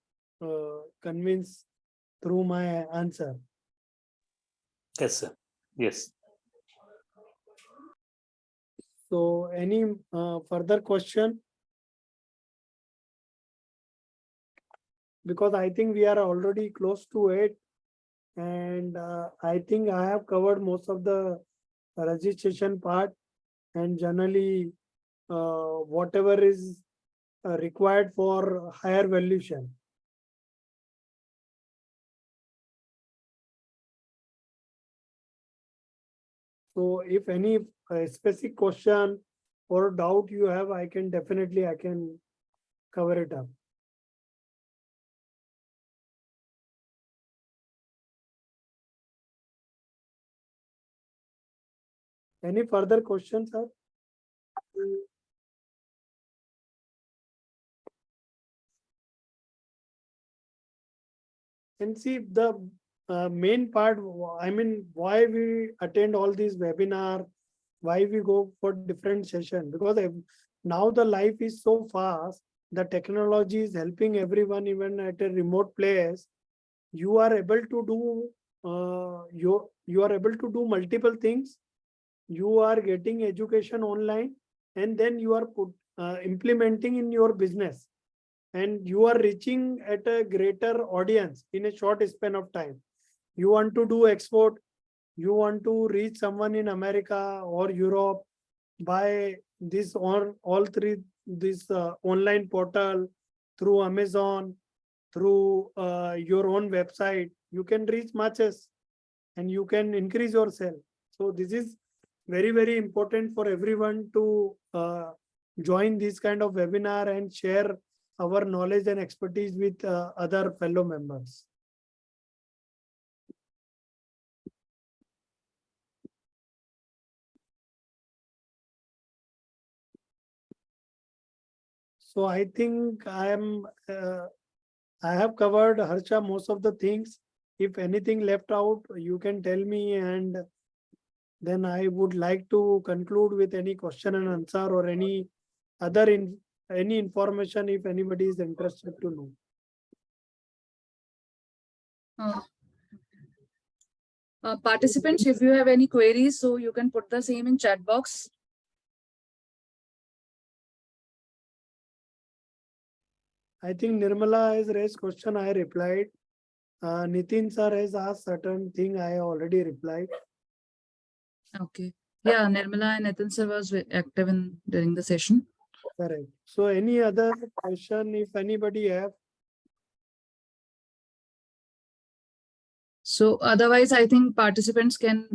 S2: convince through my answer.
S8: Yes, sir. Yes.
S2: So any further question? Because I think we are already close to 8, and I think I have covered most of the registration part, and generally whatever is required for higher valuation. So if any specific question or doubt you have, I can cover it up. Any further questions, sir? And see the main part, I mean, why we attend all these webinar, why we go for different session, because now the life is so fast, the technology is helping everyone, even at a remote place. You are able to do you are able to do multiple things. You are getting education online, and then you are implementing in your business, and you are reaching at a greater audience in a short span of time. You want to do export, you want to reach someone in America or Europe by this, or all three, this online portal, through Amazon, through your own website, you can reach masses and you can increase your sale. So this is very, very important for everyone to join this kind of webinar and share our knowledge and expertise with other fellow members. So I think I have covered, Harsha, most of the things. If anything left out, you can tell me, and then I would like to conclude with any question and answer or any other any information if anybody is interested to know.
S4: Participants, if you have any queries, so you can put the same in chat box.
S2: I think Nirmala has raised question, I replied. Nitin sir has asked certain thing, I already replied.
S4: Okay. Yeah, Nirmala and Nitin sir was active during the session.
S2: Correct. So any other question, if anybody have?
S4: So otherwise, I think participants can,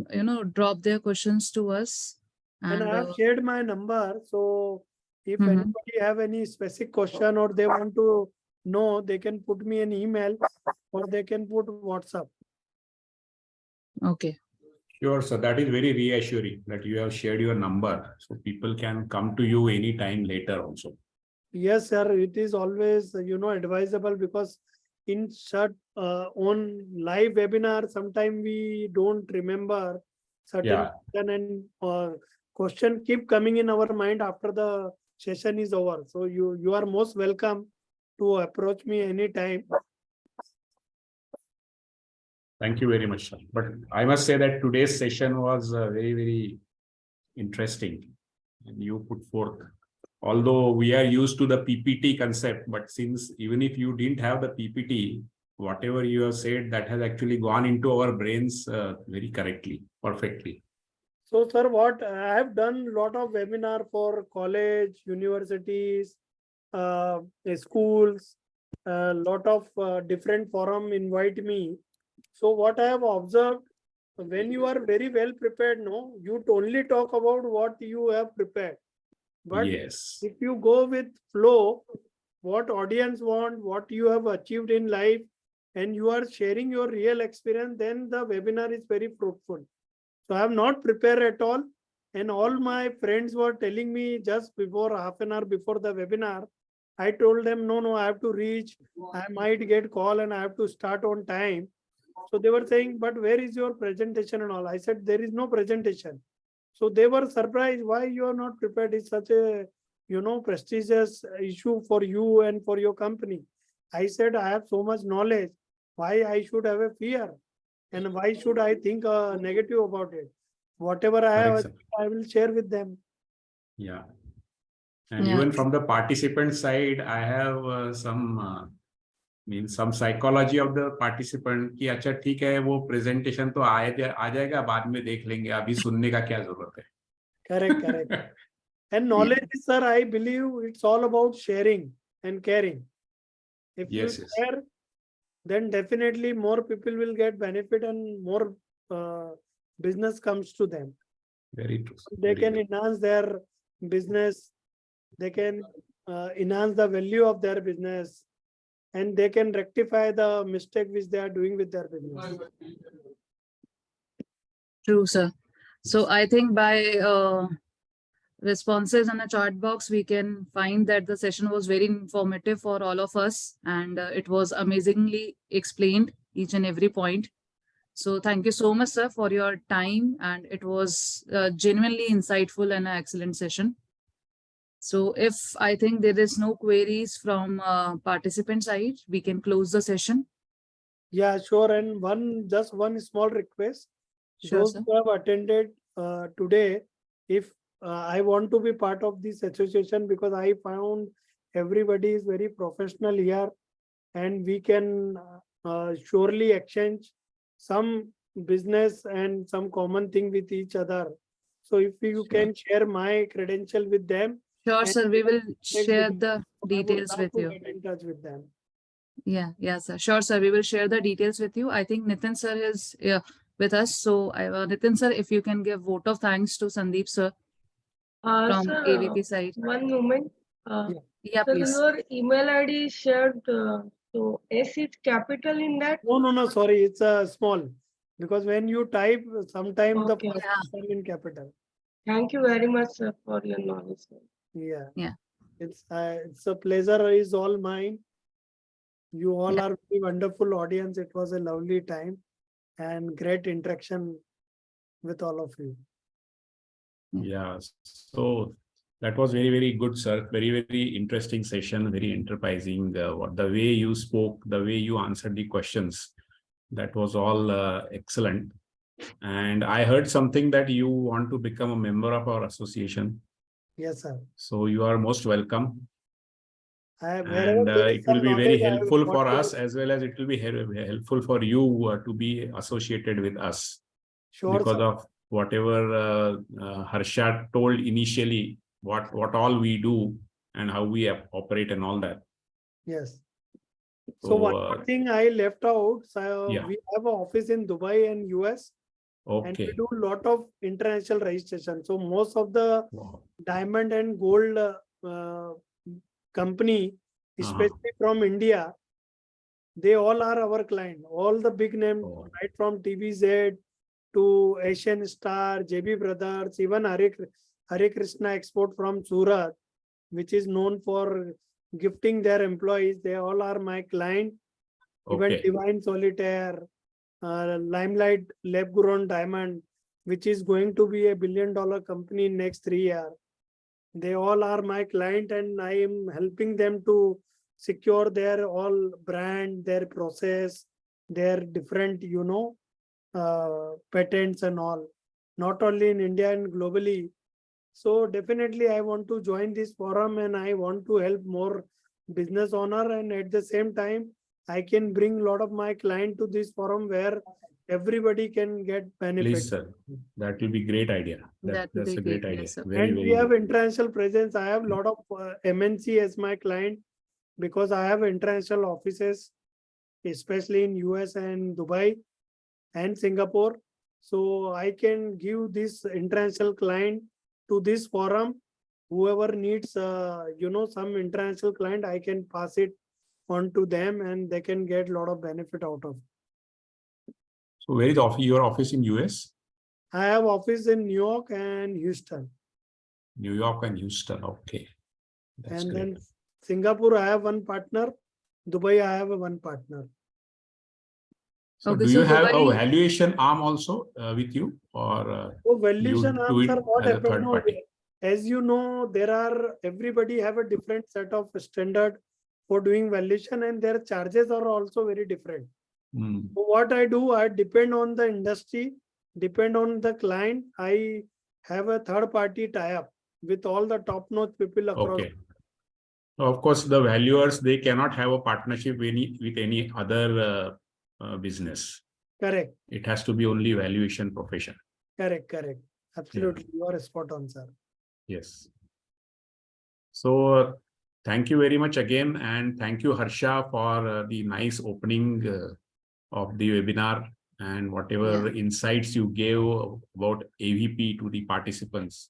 S4: drop their questions to us.
S2: And I have shared my number. So if anybody have any specific question or they want to know, they can put me an email or they can put WhatsApp.
S4: Okay.
S5: Sure, so that is very reassuring that you have shared your number, so people can come to you anytime later also.
S2: Yes, sir. It is always, advisable, because in such on live webinar, sometimes we don't remember certain question, and question keep coming in our mind after the session is over. So you are most welcome to approach me anytime.
S5: Thank you very much, sir. But I must say that today's session was very, very interesting, and you put forth. Although we are used to the PPT concept, but since even if you didn't have the PPT, whatever you have said, that has actually gone into our brains very correctly, perfectly.
S2: So, sir, what I have done a lot of webinar for college, universities, schools, a lot of different forum invite me. So what I have observed, when you are very well prepared, no, you only talk about what you have prepared. But
S5: yes,
S2: if you go with flow, what audience want, what you have achieved in life, and you are sharing your real experience, then the webinar is very fruitful. So I have not prepared at all. And all my friends were telling me just before, half an hour before the webinar, I told them, no, I have to reach, I might get call and I have to start on time. So they were saying, but where is your presentation and all? I said, there is no presentation. So they were surprised, why you are not prepared? It's such a, prestigious issue for you and for your company. I said, I have so much knowledge. Why I should have a fear? And why should I think negative about it? Whatever I have, I will share with them.
S5: Yeah. And even from the participant side, I have some psychology of the participant कि अच्छा ठीक है वो presentation तो आ जाएगा बाद में देख लेंगे अभी सुनने का क्या जरूरत है.
S2: Correct. And knowledge, sir, I believe it's all about sharing and caring. If you share, then definitely more people will get benefit and more business comes to them.
S5: Very true.
S2: They can enhance their business. They can enhance the value of their business, and they can rectify the mistake which they are doing with their business.
S4: True, sir. So I think by responses in the chat box, we can find that the session was very informative for all of us, and it was amazingly explained each and every point. So thank you so much, sir, for your time, and it was genuinely insightful and an excellent session. So if I think there is no queries from participant side, we can close the session.
S2: Yeah, sure. And just one small request.
S4: Sure,
S2: Those
S4: sir.
S2: who have attended today, if I want to be part of this association, because I found everybody is very professional here, and we can surely exchange some business and some common thing with each other. So if you can share my credential with them,
S4: Sure,
S2: and
S4: sir. We will
S2: take
S4: share
S2: business,
S4: the
S2: I would
S4: details
S2: love
S4: with
S2: to
S4: you.
S2: get in touch with them.
S4: Yeah, sir. Sure, sir. We will share the details with you. I think Nitin sir is with us. So Nitin sir, if you can give vote of thanks to Sandeep sir from
S11: Sir,
S4: AVP side.
S11: one moment.
S4: Yeah,
S11: Sir,
S4: please.
S11: your email ID is shared. So S is capital in that?
S2: No, sorry, it's a small. Because when you type, sometimes the
S11: Okay.
S2: first come in capital.
S11: Thank you very much, sir, for your knowledge, sir.
S2: Yeah.
S4: Yeah.
S2: It's a pleasure is all mine. You all
S4: Yeah.
S2: are very wonderful audience. It was a lovely time and great interaction with all of you.
S5: Yeah, so that was very, very good, sir. Very, very interesting session, very enterprising. The way you spoke, the way you answered the questions, that was all excellent. And I heard something that you want to become a member of our association.
S2: Yes, sir.
S5: So you are most welcome.
S2: Wherever
S5: And
S2: there is
S5: it will
S2: some
S5: be very
S2: knowledge, I
S5: helpful
S2: want
S5: for
S2: to-
S5: us, as well as it will be helpful for you to be associated with us.
S2: Sure,
S5: Because
S2: sir.
S5: of whatever Harsha told initially, what all we do and how we operate and all that.
S2: Yes. So
S5: So,
S2: one more thing I left out. So
S5: yeah.
S2: we have an office in Dubai and US, and we
S5: Okay.
S2: do a lot of international registration. So most of the
S5: Wow.
S2: diamond and gold company, especially from India, they all are our client. All the big names,
S5: Oh.
S2: right from TVZ to Asian Star, JB Brothers, even Hare Krishna Export from Surat, which is known for gifting their employees. They all are my client. Even
S5: Okay.
S2: Divine Solitaire, Limelight Lab Grown Diamond, which is going to be $1 billion company in next 3 years. They all are my client, and I am helping them to secure their all brand, their process, their different, patents and all, not only in India and globally. So definitely I want to join this forum, and I want to help more business owner, and at the same time I can bring a lot of my client to this forum where everybody can get benefit.
S5: Please, sir. That will be great idea.
S4: That will
S5: That's
S4: be
S5: a great
S4: great,
S5: idea.
S4: yes, sir.
S5: Very,
S2: And
S5: very
S2: we have
S5: good.
S2: international presence. I have a lot of MNC as my client, because I have international offices, especially in US and Dubai and Singapore. So I can give this international client to this forum. Whoever needs, some international client, I can pass it on to them, and they can get a lot of benefit out of.
S5: So where is your office in US?
S2: I have office in New York and Houston.
S5: New York and Houston. Okay. That's
S2: And
S5: great.
S2: then Singapore, I have one partner. Dubai, I have one partner.
S5: So
S4: Okay,
S5: do
S4: so
S5: you have a
S4: Dubai-
S5: valuation arm also with you, or
S2: So valuation
S5: you do
S2: answer,
S5: it
S2: what
S5: as a
S2: happened
S5: third
S2: now,
S5: party?
S2: as you know, everybody have a different set of standard for doing valuation, and their charges are also very different.
S5: Hmm.
S2: So what I do, I depend on the industry, depend on the client. I have a third party tie-up with all the top-notch people across.
S5: Okay. So of course, the valuers, they cannot have a partnership with any other business.
S2: Correct,
S5: It has to be only valuation profession.
S2: correct. Absolutely, you are spot on, sir.
S5: Yes. So thank you very much again, and thank you, Harsha, for the nice opening of the webinar and whatever insights you gave about AVP to the participants.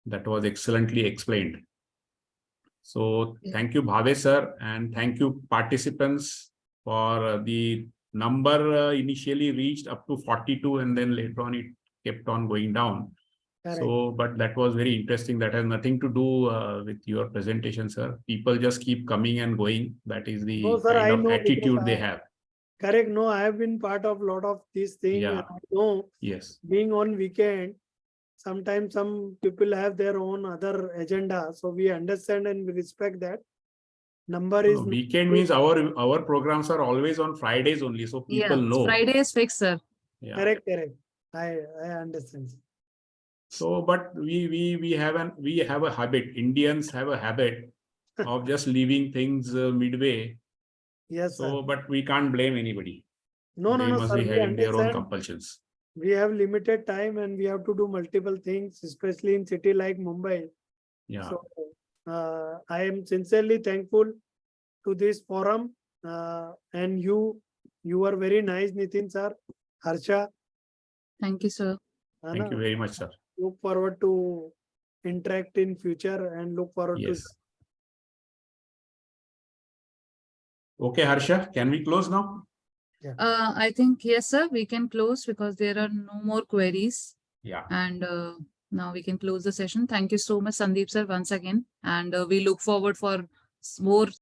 S5: That was excellently explained. So
S4: Yeah.
S5: thank you, Bhave sir, and thank you participants for the number initially reached up to 42 and then later on it kept on going down.
S2: Correct.
S5: So, but that was very interesting. That has nothing to do with your presentation, sir. People just keep coming and going. That is the
S2: No, sir,
S5: kind
S2: I
S5: of
S2: know because
S5: attitude they have.
S2: correct. No, I have been part of a lot of these things.
S5: Yeah.
S2: And I know
S5: Yes.
S2: being on weekend, sometimes some people have their own other agenda. So we understand and we respect that. Number is not
S5: Weekend
S2: big.
S5: means our programs are always on Fridays only, so people
S4: Yeah,
S5: know.
S4: Friday is fixed, sir.
S5: Yeah.
S2: Correct, correct. I understand.
S5: So, but we have a habit. Indians have a habit of just leaving things midway.
S2: Yes, sir.
S5: So, but we can't blame anybody.
S2: No,
S5: They
S2: no,
S5: must
S2: sir.
S5: be
S2: We
S5: having their own
S2: understand.
S5: compulsions.
S2: We have limited time and we have to do multiple things, especially in city like Mumbai.
S5: Yeah.
S2: So I am sincerely thankful to this forum. And you are very nice, Nitin sir, Harsha.
S4: Thank you, sir.
S5: Thank you very much, sir.
S2: Look forward to interact in future and look forward to.
S5: Yes. Okay, Harsha, can we close now?
S4: I think, yes, sir, we can close because there are no more queries.
S5: Yeah.
S4: And now we can close the session. Thank you so much, Sandeep sir, once again. And we look forward for more